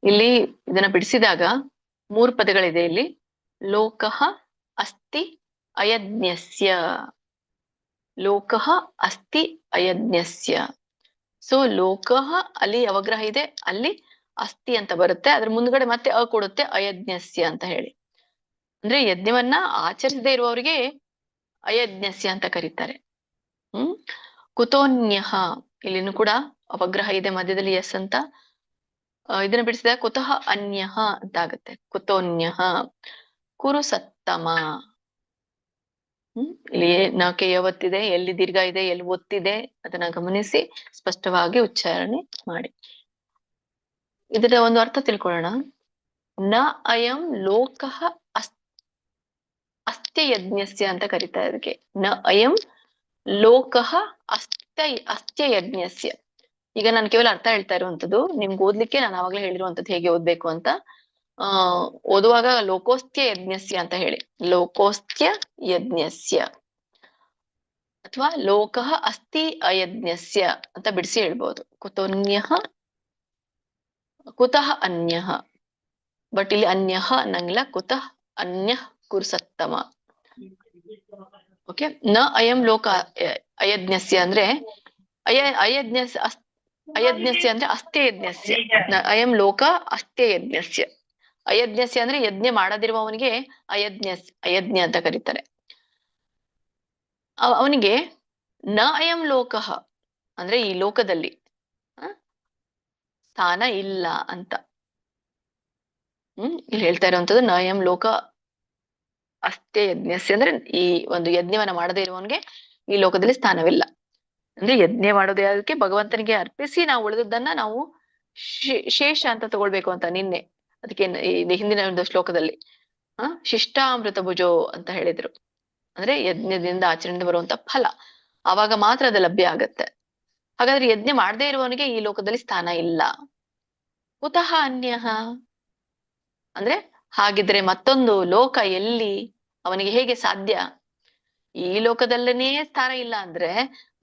ಇಲ್ಲಿ ಇದನ್ನ ಬಿಡಿಸಿದಾಗ 3 ಪದಗಳಿದೆ ಇಲ್ಲಿ. ಲೋಕಃ ಅಸ್ತಿ ಅಯಜ್ಞಸ್ಯ. ಲೋಕಃ ಅಸ್ತಿ ಅಯಜ್ಞಸ್ಯ. ಸೊ ಲೋಕಃ ಅಲ್ಲಿ ಅವಗ್ರಹ ಇದೆ, ಅಲ್ಲಿ ಅಸ್ತಿ ಅಂತ ಬರುತ್ತೆ, ಅದ್ರ ಮುಂದ್ಗಡೆ ಮತ್ತೆ ಅ ಕೊಡುತ್ತೆ, ಅಯಜ್ಞಸ್ಯ ಅಂತ ಹೇಳಿ. ಅಂದ್ರೆ ಯಜ್ಞವನ್ನ ಆಚರಿಸದೇ ಇರುವವರಿಗೆ ಅಯಜ್ಞಸ್ಯ ಅಂತ ಕರೀತಾರೆ. ಕುತೋನ್ಯಃ ಇಲ್ಲಿನೂ ಕೂಡ ಅಪಗ್ರಹ ಇದೆ, ಮಧ್ಯದಲ್ಲಿ ಎಸ್ ಅಂತ. ಇದನ್ನ ಬಿಡಿಸಿದಾಗ ಕುತಃ ಅನ್ಯಃ ಅಂತ ಆಗುತ್ತೆ. ಕುತೋನ್ಯಃ ಕುರು ಸತ್ತಮ. ಇಲ್ಲಿ ನಾಕೆ ಯಾವತ್ತಿದೆ, ಎಲ್ಲಿ ದೀರ್ಘ ಇದೆ, ಎಲ್ಲಿ ಒತ್ತಿದೆ ಅದನ್ನ ಗಮನಿಸಿ ಸ್ಪಷ್ಟವಾಗಿ ಉಚ್ಚಾರಣೆ ಮಾಡಿ. ಇದರ ಒಂದು ಅರ್ಥ ತಿಳ್ಕೊಳ್ಳೋಣ. ನ ಅಯಂ ಲೋಕಃ ಅಸ್ತ್ಯ ಯಜ್ಞಸ್ಯ ಅಂತ ಕರೀತಾರೆ ಅದಕ್ಕೆ. ನ ಅಯಂ ಲೋಕಃ ಅಸ್ತ್ಯ ಯಜ್ಞಸ್ಯ. ಈಗ ನಾನು ಕೇವಲ ಅರ್ಥ ಹೇಳ್ತಾ ಇರುವಂತದ್ದು, ನಿಮ್ಗೆ ಓದ್ಲಿಕ್ಕೆ ನಾನು ಆವಾಗಲೇ ಹೇಳಿರುವಂತದ್ದು ಹೇಗೆ ಓದ್ಬೇಕು ಅಂತ. ಓದುವಾಗ ಲೋಕೋಸ್ತ್ಯ ಯಜ್ಞಸ್ಯ ಅಂತ ಹೇಳಿ, ಲೋಕೋಸ್ತ್ಯ ಯಜ್ಞಸ್ಯ ಅಥವಾ ಲೋಕಃ ಅಸ್ತಿ ಅಯಜ್ಞಸ್ಯ ಅಂತ ಬಿಡಿಸಿ ಹೇಳ್ಬೋದು. ಕುತೋನ್ಯಃ ಕುತಃ ಅನ್ಯಃ. ಬಟ್ ಇಲ್ಲಿ ಅನ್ಯಃ ಅನ್ನಂಗಿಲ್ಲ, ಕುತಃ ಅನ್ಯಃ ಕುರುಸತ್ತಮ. ಓಕೆ. ನ ಅಯಂ ಲೋಕ ಅಯಜ್ಞಸ್ಯ ಅಂದ್ರೆ ಅಯಜ್ಞಸ್ಯ ಅಂದ್ರೆ ಅಸ್ತ್ಯ ಯಜ್ಞಸ್ಯ. ಅಯಂ ಲೋಕ ಅಸ್ತ್ಯ ಯಜ್ಞಸ್ಯ. ಅಯಜ್ಞಸ್ಯ ಅಂದ್ರೆ ಯಜ್ಞ ಮಾಡದಿರುವವನಿಗೆ ಅಯಜ್ಞ ಅಂತ ಕರೀತಾರೆ. ಅವನಿಗೆ ನ ಅಯಂ ಲೋಕಃ ಅಂದ್ರೆ ಈ ಲೋಕದಲ್ಲಿ ಸ್ಥಾನ ಇಲ್ಲ ಅಂತ. ಇಲ್ಲಿ ಹೇಳ್ತಾ ಇರುವಂತದ್ದು ನ ಅಯಂ ಲೋಕ ಅಸ್ತ್ಯ ಯಜ್ಞಸ್ಯ ಅಂದ್ರೆ ಈ ಒಂದು ಯಜ್ಞವನ್ನ ಮಾಡದೇ ಇರುವವನಿಗೆ ಈ ಲೋಕದಲ್ಲಿ ಸ್ಥಾನವಿಲ್ಲ. ಅಂದ್ರೆ ಯಜ್ಞ ಮಾಡೋದು ಯಾವುದಕ್ಕೆ? ಭಗವಂತನಿಗೆ ಅರ್ಪಿಸಿ ನಾವು ಉಳಿದದ್ದನ್ನ ನಾವು ಶೇಷ ಅಂತ ತಗೊಳ್ಬೇಕು ಅಂತ ನಿನ್ನೆ ಅದಕ್ಕೆ ಹಿಂದಿನ ಒಂದು ಶ್ಲೋಕದಲ್ಲಿ ಶಿಷ್ಟಾಮೃತ ಭುಜೋ ಅಂತ ಹೇಳಿದ್ರು. ಅಂದ್ರೆ ಯಜ್ಞದಿಂದ ಆಚರಣೆಯಿಂದ ಬರುವಂತ ಫಲ ಆವಾಗ ಮಾತ್ರ ಅದು ಲಭ್ಯ ಆಗತ್ತೆ. ಹಾಗಾದ್ರೆ ಯಜ್ಞ ಮಾಡದೇ ಇರುವವನಿಗೆ ಈ ಲೋಕದಲ್ಲಿ ಸ್ಥಾನ ಇಲ್ಲ. ಕುತಃ ಅನ್ಯಃ ಅಂದ್ರೆ ಹಾಗಿದ್ರೆ ಮತ್ತೊಂದು ಲೋಕ ಎಲ್ಲಿ ಅವನಿಗೆ ಹೇಗೆ ಸಾಧ್ಯ? ಈ ಲೋಕದಲ್ಲೇ ಸ್ಥಾನ ಇಲ್ಲ ಅಂದ್ರೆ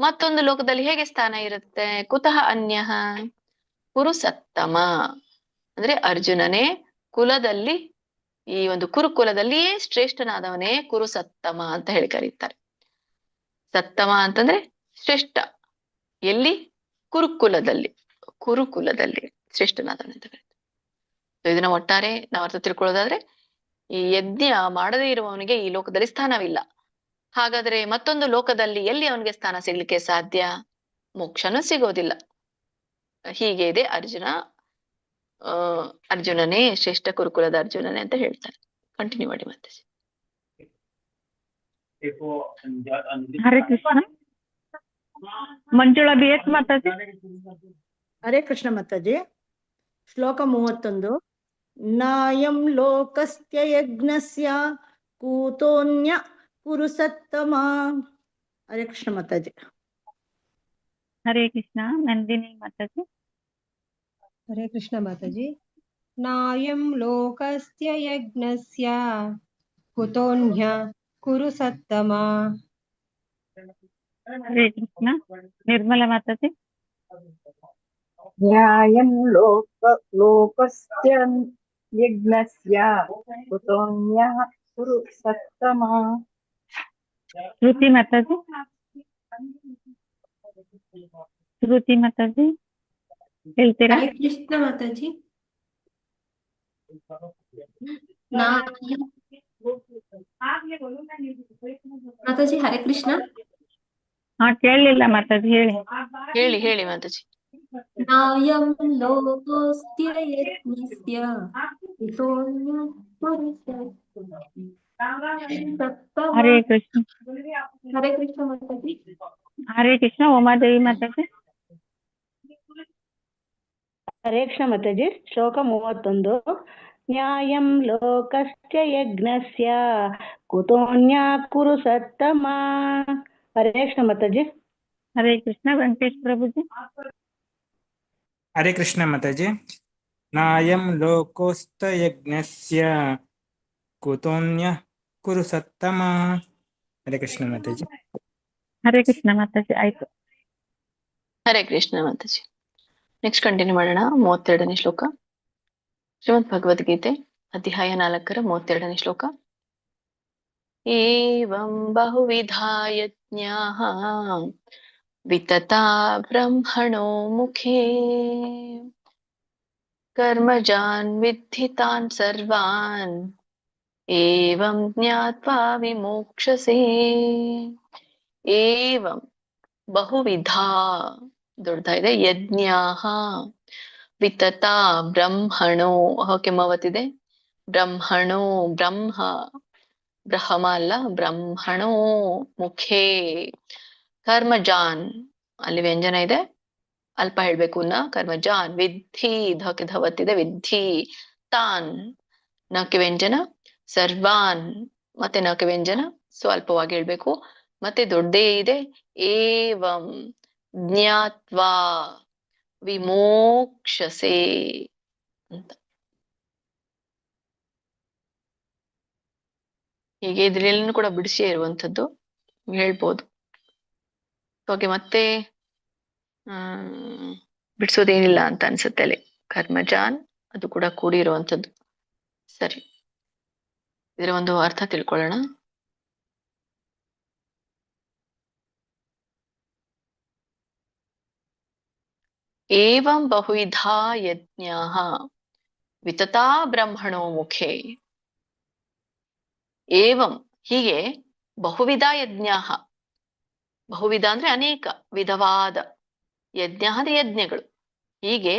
ಮತ್ತೊಂದು ಲೋಕದಲ್ಲಿ ಹೇಗೆ ಸ್ಥಾನ ಇರುತ್ತೆ? ಕುತಃ ಅನ್ಯಃ ಕುರುಸತ್ತಮ ಅಂದ್ರೆ ಅರ್ಜುನನೇ ಕುಲದಲ್ಲಿ, ಈ ಒಂದು ಕುರುಕುಲದಲ್ಲಿಯೇ ಶ್ರೇಷ್ಠನಾದವನೇ ಕುರುಸತ್ತಮ ಅಂತ ಹೇಳಿ ಕರೀತಾರೆ. ಸತ್ತಮ ಅಂತಂದ್ರೆ ಶ್ರೇಷ್ಠ. ಎಲ್ಲಿ? ಕುರುಕುಲದಲ್ಲಿ ಶ್ರೇಷ್ಠನಾದವನೇ ಅಂತ ಕರೀತಾರೆ. ಇದನ್ನ ಒಟ್ಟಾರೆ ನಾವು ಅರ್ಥ ತಿಳ್ಕೊಳ್ಳೋದಾದ್ರೆ, ಈ ಯಜ್ಞ ಮಾಡದೇ ಇರುವವನಿಗೆ ಈ ಲೋಕದಲ್ಲಿ ಸ್ಥಾನವಿಲ್ಲ. ಹಾಗಾದ್ರೆ ಮತ್ತೊಂದು ಲೋಕದಲ್ಲಿ ಎಲ್ಲಿ ಅವನಿಗೆ ಸ್ಥಾನ ಸಿಗ್ಲಿಕ್ಕೆ ಸಾಧ್ಯ? ಮೋಕ್ಷನೂ ಸಿಗೋದಿಲ್ಲ. ಹೀಗೆ ಇದೆ ಅರ್ಜುನನೇ ಶ್ರೇಷ್ಠ ಕುರುಕುಲದ ಅರ್ಜುನನೇ ಅಂತ ಹೇಳ್ತಾರೆ. ಕಂಟಿನ್ಯೂ ಮಾಡಿ ಮತ್ತೆ. ಹರೇ ಕೃಷ್ಣ. ಮಂಜುಳಾ BS ಮಾತಾಜಿ. ಹರೇ ಕೃಷ್ಣ ಮಾತಾಜಿ. ಶ್ಲೋಕ 31. ನಾಯಂ ಲೋಕಸ್ಯ ಯಜ್ಞಸ್ಯ ಕೂತೋನ್ಯ ಪುರುಷತ್ತಮ. ಹರೇ ಕೃಷ್ಣ ಮಾತಾಜಿ. ಹರೇ ಕೃಷ್ಣ. ನಂದಿನಿ ಮಾತಾಜಿ. ಹರೇ ಕೃಷ್ಣ ಮಾತಾಜಿ. ನಾಯಂ ಲೋಕಸ್ಯ ಯಜ್ಞಸ್ಯ ಕುತೋನ್ಯ ಕುರು ಸತ್ತಮ. ಹರೇ ಕೃಷ್ಣ. ನಿರ್ಮಲಾ ಮಾತಾಜಿ. ನ್ಯಾಯಂ ಲೋಕಸ್ಯ ಯಜ್ಞಸ್ಯ ಕುತೋನ್ಯಃ ಕುರು ಸತ್ತಮ. ಶ್ರುತಿ ಮಾತಾಜಿ. ಶ್ರುತಿ ಮಾತಾಜಿ ಹೇಳ್ತೀರಾ? ಹರೇ ಕೃಷ್ಣ ಮಾತಾಜಿ. ಮಾತಾಜಿ ಹರೇ ಕೃಷ್ಣ. ಕೇಳಲಿಲ್ಲ ಮಾತಾಜಿ, ಹೇಳಿ ಮಾತಾಜಿ. ನಾಯಂ ಲೋಕಸ್ಯ ಯಜ್ಞಸ್ಯ ಕುತೋನ್ಯ ಪುರುಷತ್ತಮ. ಹರೇ ಕೃಷ್ಣ. ಹರೇ ಕೃಷ್ಣ ಮಾತಾಜಿ. ಹರೇ ಕೃಷ್ಣ. ಉಮಾದೇವಿ ಮಾತಾಜಿ. ಹರೇ ಕೃಷ್ಣ ಮಾತಾಜಿ. ಶ್ಲೋಕ 31. ನ್ಯಾಯಂ ಲೋಕಸ್ಯ ಯಜ್ಞಸ್ಯ ಕುತೋನ್ಯ ಕುರು ಸತ್ತಮ. ಹರೇ ಕೃಷ್ಣ ಮಾತಾಜಿ. ಹರೇ ಕೃಷ್ಣ. ವೆಂಕಟೇಶ್ ಪ್ರಭುಜಿ. ಹರೇ ಕೃಷ್ಣ ಮಾತಾಜಿ. ನಾಯಂ ಲೋಕೋಸ್ತ ಯಜ್ಞಸ್ಯ ಕುತೋನ್ಯ ಕುರು ಸತ್ತಮ. ಹರೇ ಕೃಷ್ಣ ಮಾತಾಜಿ. ಹರೇ ಕೃಷ್ಣ ಮಾತಾಜಿ. ಆಯ್ತು. ಹರೇ ಕೃಷ್ಣ ಮಾತಾಜಿ. ನೆಕ್ಸ್ಟ್ ಕಂಟಿನ್ಯೂ ಮಾಡೋಣ. 32ನೇ ಶ್ಲೋಕ. ಶ್ರೀಮದ್ ಭಗವದ್ಗೀತೆ ಅಧ್ಯಾಯ 4ರ 32ನೇ ಶ್ಲೋಕ. ಏವಂ ಬಹುವಿಧಾ ಯಜ್ಞಾಃ ವಿತತಾ ಬ್ರಹ್ಮಣೋ ಮುಖೇ ಕರ್ಮಜಾನ್ ವಿದ್ಧಿ ತಾನ್ ಸರ್ವಾನ್ ಏವಂ ಜ್ಞಾತ್ವಾ ವಿಮೋಕ್ಷಸೇ. ಏವಂ ಬಹುವಿಧಾ ದೊಡ್ಡ ಇದೆ. ಯಜ್ಞಾಃ ವಿತತಾ ಬ್ರಹ್ಮಣೋ. ಕೆಮ್ಮವತ್ತಿದೆ. ಬ್ರಹ್ಮಣೋ ಬ್ರಹ್ಮ ಅಲ್ಲ, ಬ್ರಹ್ಮಣೋ ಮುಖೇ. ಕರ್ಮಜಾನ್ ಅಲ್ಲಿ ವ್ಯಂಜನ ಇದೆ, ಅಲ್ಪ ಹೇಳ್ಬೇಕು. ಕರ್ಮಜಾನ್ ವಿದ್ಧಿ ಧಕ್ಕೆ ಧವತ್ತಿದೆ. ವಿದ್ಧಿ ತಾನ್ ನಕ್ಕೆ ವ್ಯಂಜನ. ಸರ್ವಾನ್ ಮತ್ತೆ ನಕ್ಕೆ ವ್ಯಂಜನ, ಸ್ವಲ್ಪವಾಗಿ ಹೇಳ್ಬೇಕು. ಮತ್ತೆ ದೊಡ್ಡದೇ ಇದೆ. ಏವಂ ಜ್ಞಾತ್ವಾ ವಿಮೋಕ್ಷಸೇ ಅಂತ. ಹೀಗೆ ಇದ್ರೆಲ್ಲೂ ಕೂಡ ಬಿಡಿಸಿ ಇರುವಂಥದ್ದು ಹೇಳ್ಬೋದು. ಓಕೆ, ಮತ್ತೆ ಬಿಡಿಸೋದೇನಿಲ್ಲ ಅಂತ ಅನ್ಸುತ್ತೆ ಅಲ್ಲಿ. ಕರ್ಮಜಾನ್ ಅದು ಕೂಡ ಕೂಡಿರುವಂಥದ್ದು. ಸರಿ, ಇದರ ಒಂದು ಅರ್ಥ ತಿಳ್ಕೊಳ್ಳೋಣ. ಏವಂ ಬಹುವಿಧಾ ಯಜ್ಞಾಃ ವಿತತಾ ಬ್ರಹ್ಮಣೋ ಮುಖೇ. ಏವಂ ಹೀಗೆ ಬಹುವಿಧ ಯಜ್ಞಾಃ. ಬಹುವಿಧ ಅಂದ್ರೆ ಅನೇಕ ವಿಧವಾದ. ಯಜ್ಞ ಅಂದ್ರೆ ಯಜ್ಞಗಳು. ಹೀಗೆ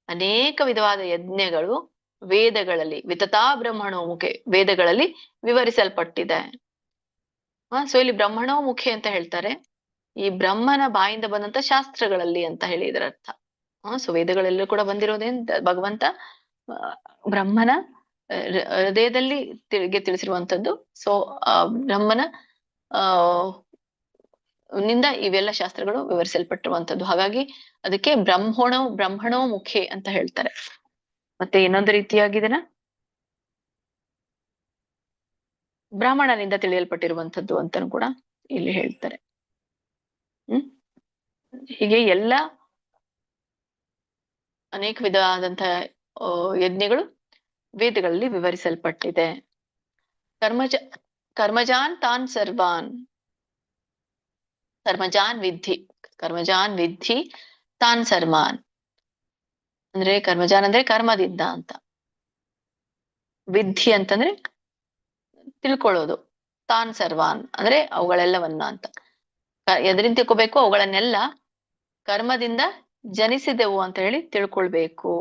ಅನೇಕ ವಿಧವಾದ ಯಜ್ಞಗಳು ವೇದಗಳಲ್ಲಿ ವಿತತಾ ಬ್ರಹ್ಮಣೋ ಮುಖೆ ವೇದಗಳಲ್ಲಿ ವಿವರಿಸಲ್ಪಟ್ಟಿದೆ. ಸೊ ಇಲ್ಲಿ ಬ್ರಹ್ಮಣೋ ಮುಖೆ ಅಂತ ಹೇಳ್ತಾರೆ. ಈ ಬ್ರಹ್ಮನ ಬಾಯಿಂದ ಬಂದಂತ ಶಾಸ್ತ್ರಗಳಲ್ಲಿ ಅಂತ ಹೇಳಿ ಇದರ ಅರ್ಥ. ಸೊ ವೇದಗಳಲ್ಲೂ ಕೂಡ ಬಂದಿರೋದೇಂತ ಭಗವಂತ ಬ್ರಹ್ಮನ ಹೃದಯದಲ್ಲಿ ತಿಳಿಸಿರುವಂತದ್ದು. ಸೊ ಬ್ರಹ್ಮನ ನಿಂದ ಇವೆಲ್ಲ ಶಾಸ್ತ್ರಗಳು ವಿವರಿಸಲ್ಪಟ್ಟಿರುವಂತದ್ದು. ಹಾಗಾಗಿ ಅದಕ್ಕೆ ಬ್ರಹ್ಮಣೋ ಮುಖೆ ಅಂತ ಹೇಳ್ತಾರೆ. ಮತ್ತೆ ಇನ್ನೊಂದು ರೀತಿಯಾಗಿ ಇದನ್ನ ಬ್ರಾಹ್ಮಣನಿಂದ ತಿಳಿಯಲ್ಪಟ್ಟಿರುವಂತದ್ದು ಅಂತನೂ ಕೂಡ ಇಲ್ಲಿ ಹೇಳ್ತಾರೆ. ಹೀಗೆ ಎಲ್ಲ ಅನೇಕ ವಿಧವಾದಂತಹ ಯಜ್ಞಗಳು ವೇದಗಳಲ್ಲಿ ವಿವರಿಸಲ್ಪಟ್ಟಿದೆ. ಕರ್ಮಜಾನ್ ತಾನ್ ಸರ್ವಾನ್, ಕರ್ಮಜಾನ್ ವಿದ್ಧಿ ತಾನ್ ಸರ್ವಾನ್ ಅಂದ್ರೆ ಕರ್ಮಜಾನ್ ಅಂದ್ರೆ ಕರ್ಮದಿಂದ ಅಂತ, ವಿದ್ಧಿ ಅಂತಂದ್ರೆ ತಿಳ್ಕೊಳ್ಳೋದು, ತಾನ್ ಸರ್ವಾನ್ ಅಂದ್ರೆ ಅವುಗಳೆಲ್ಲವನ್ನ ಅಂತ. ಎದರಿಂದ ತಿಳ್ಕೊಬೇಕು? ಅವುಗಳನ್ನೆಲ್ಲ ಕರ್ಮದಿಂದ ಜನಿಸಿದೆವು ಅಂತ ಹೇಳಿ ತಿಳ್ಕೊಳ್ಬೇಕು.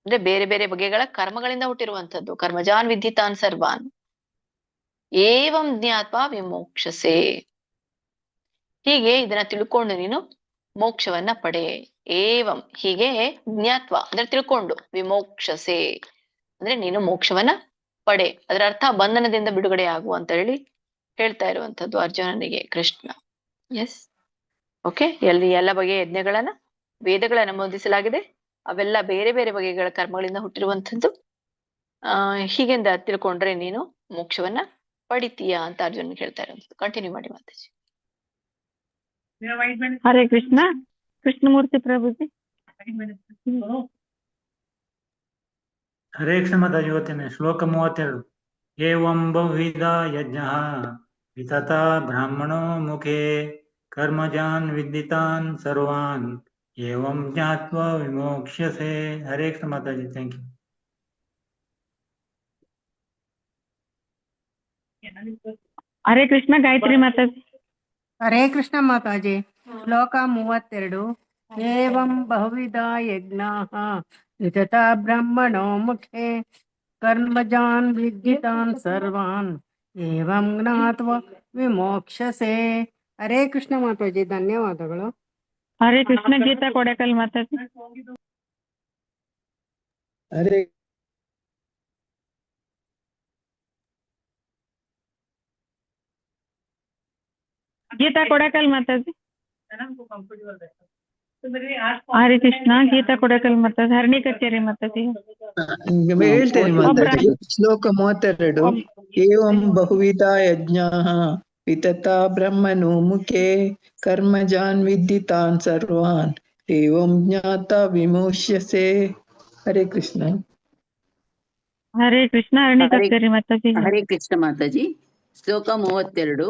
ಅಂದ್ರೆ ಬೇರೆ ಬೇರೆ ಬಗೆಗಳ ಕರ್ಮಗಳಿಂದ ಹುಟ್ಟಿರುವಂತದ್ದು. ಕರ್ಮಜಾನ್ ವಿದ್ಧಿ ತಾನ್ ಸರ್ವಾನ್ ಏವಂ ಜ್ಞಾತ್ವಾ ವಿಮೋಕ್ಷಸೆ. ಹೀಗೆ ಇದನ್ನ ತಿಳ್ಕೊಂಡು ನೀನು ಮೋಕ್ಷವನ್ನ ಪಡೆ. ಏವಂ ಹೀಗೆ ಜ್ಞಾತ್ವ ಅಂದ್ರೆ ತಿಳ್ಕೊಂಡು, ವಿಮೋಕ್ಷಸೆ ಅಂದ್ರೆ ನೀನು ಮೋಕ್ಷವನ್ನ ಪಡೆ. ಅದರ ಅರ್ಥ ಬಂಧನದಿಂದ ಬಿಡುಗಡೆ ಆಗು ಅಂತ ಹೇಳಿ ಹೇಳ್ತಾ ಇರುವಂತದ್ದು ಅರ್ಜುನನಿಗೆ ಕೃಷ್ಣ. S, okay. ಎಲ್ಲ ಬಗೆಯ ಯಜ್ಞಗಳನ್ನ ವೇದಗಳನ್ನ ನಮೂದಿಸಲಾಗಿದೆ. ಅವೆಲ್ಲ ಬೇರೆ ಬೇರೆ ಬಗೆಗಳ ಕರ್ಮಗಳಿಂದ ಹುಟ್ಟಿರುವಂತದ್ದು. ಹೀಗೆಂದ ತಿಳ್ಕೊಂಡ್ರೆ ನೀನು ಮೋಕ್ಷವನ್ನ ಪಡಿತೀಯ ಅಂತ ಅರ್ಜುನ್ ಹೇಳ್ತಾ ಇರುವಂತದ್ದು. ಕಂಟಿನ್ಯೂ ಮಾಡಿ ಮಾತಾಜಿ. ಹರೇ ಕೃಷ್ಣ. ಕೃಷ್ಣಮೂರ್ತಿ ಪ್ರಭುಜಿ. ಹರೇ ಕೃಷ್ಣ ಮಾತಾಜಿ. ಇವತ್ತಿನ ಶ್ಲೋಕ 32. ಏವಂ ಬಹುವಿಧ ಯಜ್ಞಃ ವಿತತ ಬ್ರಾಹ್ಮಣೋ ಮುಖೇ ಕರ್ಮಜಾನ್ ವಿದ್ದಿತಾನ್ ಸರ್ವಾನ್ ಏವಂ ಜ್ಞಾತ್ವಾ ವಿಮೋಕ್ಷ್ಯಸೆ. ಹರೇ ಕೃಷ್ಣ ಮಾತಾಜಿ. Thank you. ಹರೇ ಕೃಷ್ಣ. ಗಾಯತ್ರಿ ಮಾತಾಜಿ. ಹರೇ ಕೃಷ್ಣ ಮಾತಾಜಿ. ಶ್ಲೋಕ 32. ಏವಂ ಬಹುವಿಧ ಯಜ್ಞಾಃ ವಿತತ ಬ್ರಹ್ಮಣೋ ಮುಖೇ ಕರ್ಮಜಾನ್ ವಿದ್ದಿತಾನ್ ಸರ್ವಾನ್ ಏವಂ ಜ್ಞಾತ್ವಾ ವಿಮೋಕ್ಷಸೆ. ಹರೇ ಕೃಷ್ಣ ಮಾತಾಜಿ. ಧನ್ಯವಾದಗಳು. ಹರೇ ಕೃಷ್ಣ. ಗೀತಾ ಕೊಡಕಲ್ ಮಾತಾಜಿ. ಹರೇ ಗೀತಾ ಕೊಡಕಲ್ ಮಾತಾಜಿ. ಹರೇ ಕೃಷ್ಣ. ಗೀತಾ ಕೊಡಕಲ್ ಮಾತಾಜಿ. ಹರಣಿ ಕಚೇರಿ ಮಾತಾಜಿ. ಹೇಳ್ತೇನೆ ಮಾತಾಡಿ. ಶ್ಲೋಕ 32. ಏವಂ ಬಹುವಿಧ ಯಜ್ಞಾಃ ವಿತತ ಬ್ರಹ್ಮಣೋ ಮುಖೇ ಕರ್ಮಜಾನ್ ವಿದ್ದಿತಾನ್ ಸರ್ವಾನ್ ಏವಂ ಜ್ಞಾತ ವಿಮೋಕ್ಷ್ಯಸೆ. ಹರೇ ಕೃಷ್ಣ. ಹರೇ ಕೃಷ್ಣ. ಹರಣಿ ಕಚೇರಿ ಮಾತಾಜಿ. ಹರೇ ಕೃಷ್ಣ ಮಾತಾಜಿ. ಶ್ಲೋಕ 32.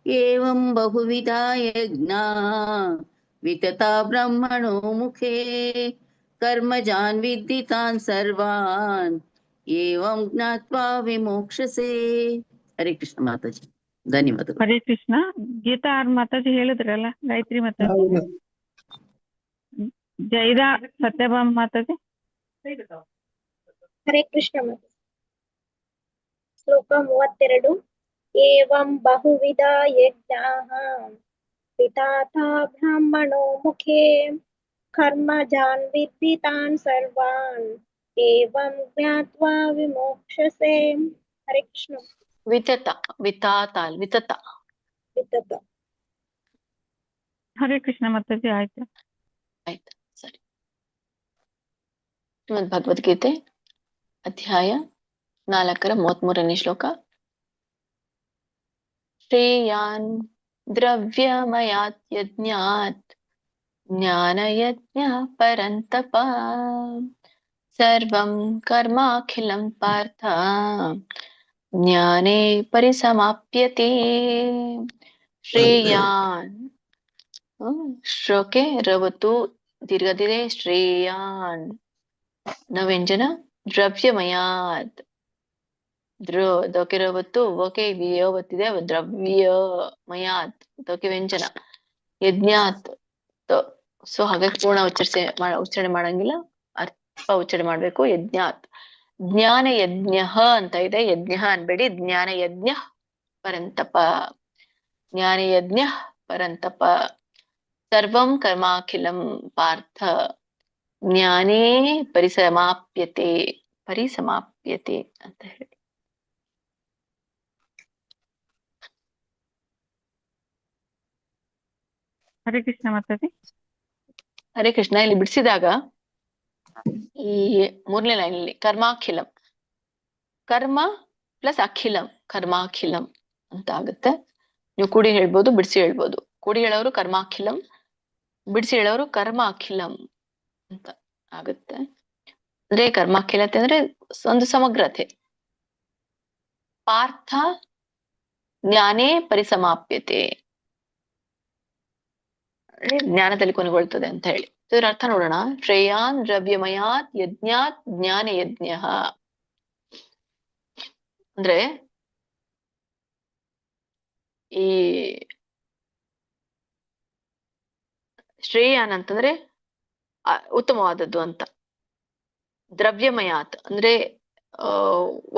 ಏವಂ ಬಹುವಿಧ ಯಜ್ಞಾಃ ವಿತತ ಬ್ರಹ್ಮಣೋ ಮುಖೇ ಕರ್ಮಜಾನ್ ವಿದ್ದಿತಾನ್ ಸರ್ವಾನ್ ಏವಂ ಜ್ಞಾತ್ವಾ ವಿಮೋಕ್ಷಸೆ. ಹರೇ ಕೃಷ್ಣ ಮಾತಾಜಿ. ಧನ್ಯವಾದಗಳು. ಹರೇ ಕೃಷ್ಣ. ಗೀತಾ ಮಾತಾಜಿ ಹೇಳಿದ್ರಲ್ಲ, ಗಾಯತ್ರಿ ಮಾತಾಜಿ. ಜೈದ ಸತ್ಯಭಾಮ ಮಾತಾಜಿ. ಹರೇ ಕೃಷ್ಣ ಮಾತಾಜಿ. ಶ್ಲೋಕ 32. ಏವಂ ಬಹುವಿಧ ಯಜ್ಞಾಃ ವಿತತ ಬ್ರಹ್ಮಣೋ ಮುಖೇ ಕರ್ಮಜಾನ್ ವಿದ್ದಿತಾನ್ ಸರ್ವಾನ್ ಏವಂ ಜ್ಞಾತ್ವಾ ವಿಮೋಕ್ಷಸೆ. ಹರೇ ಕೃಷ್ಣ. ವಿತತ ವಿತತ. ಹರೇ ಕೃಷ್ಣ ಮಾತಾಜಿ. ಆಯ್ತು. ಸರಿ. ಶ್ರೀಮದ್ ಭಗವದ್ಗೀತೆ ಅಧ್ಯಾಯ 4ರ 33ನೇ ಶ್ಲೋಕ. ಶ್ರೇಯಾನ್ ದ್ರವ್ಯಮಯಾತ್ ಯಜ್ಞಾತ್ ಜ್ಞಾನಯಜ್ಞ ಪರಂತಪ ಸರ್ವಂ ಕರ್ಮಾಖಿಲಂ ಪಾರ್ಥ ಜ್ಞಾನೇ ಪರಿಸಮಾಪ್ಯತೆ. ಶ್ರೇಯಾನ್ ಶ್ಲೋಕೆ ರವತು ದೀರ್ಘದಿದೆ. ಶ್ರೇಯಾನ್ ನವ್ಯಂಜನ. ದ್ರವ್ಯಮಯಾತ್ ದೋಕೆ ರವತ್ತು ಓಕೆ ವಿಯವತ್ತಿದೆ. ದ್ರವ್ಯಮಯಾತ್ ದೋಕೆ ವ್ಯಂಜನ. ಯಜ್ಞಾತ್. ಸೊ ಹಾಗಾಗಿ ಪೂರ್ಣ ಉಚ್ಚಾರಣೆ ಮಾಡಂಗಿಲ್ಲ, ಅರ್ಥ ಉಚ್ಚಾರಣೆ ಮಾಡ್ಬೇಕು. ಯಜ್ಞಾತ್. ಜ್ಞಾನ ಯಜ್ಞ ಅಂತ ಇದೆ. ಯಜ್ಞ ಅನ್ಬೇಡಿ. ಜ್ಞಾನ ಯಜ್ಞ ಪರಂತಪ. ಜ್ಞಾನ ಯಜ್ಞ ಪರಂತಪ ಸರ್ವಂ ಕರ್ಮಾಖಿಲಂ ಪಾರ್ಥ ಜ್ಞಾನೇ ಪರಿಸಮಾಪ್ಯತೆ ಅಂತ ಹೇಳಿ. ಹರೇ ಕೃಷ್ಣ ಮಾತಾಜಿ. ಹರೇ ಕೃಷ್ಣ. ಇಲ್ಲಿ ಬಿಡಿಸಿದಾಗ ಈ 3ನೇ ಲೈನಲ್ಲಿ ಕರ್ಮಾಖಿಲಂ, ಕರ್ಮ ಪ್ಲಸ್ ಅಖಿಲಂ, ಕರ್ಮಾಖಿಲಂ ಅಂತ ಆಗುತ್ತೆ. ನೀವು ಕೂಡಿ ಹೇಳ್ಬೋದು, ಬಿಡಿಸಿ ಹೇಳ್ಬೋದು. ಕೂಡಿ ಹೇಳೋರು ಕರ್ಮಾಖಿಲಂ, ಬಿಡಿಸಿ ಹೇಳೋರು ಕರ್ಮ ಅಖಿಲಂ ಅಂತ ಆಗುತ್ತೆ. ಅಂದ್ರೆ ಕರ್ಮಾಖಿಲತೆ ಅಂದ್ರೆ ಒಂದು ಸಮಗ್ರತೆ. ಪಾರ್ಥ ಜ್ಞಾನೇ ಪರಿಸಮಾಪ್ಯತೆ, ಜ್ಞಾನದಲ್ಲಿ ಕೊನೆಗೊಳ್ತದೆ ಅಂತ ಹೇಳಿ. ಇದರ ಅರ್ಥ ನೋಡೋಣ. ಶ್ರೇಯಾನ್ ದ್ರವ್ಯಮಯಾತ್ ಯಜ್ಞಾತ್ ಜ್ಞಾನ ಯಜ್ಞ. ಅಂದ್ರೆ ಈ ಶ್ರೇಯಾನ್ ಅಂತಂದ್ರೆ ಉತ್ತಮವಾದದ್ದು ಅಂತ. ದ್ರವ್ಯಮಯಾತ್ ಅಂದ್ರೆ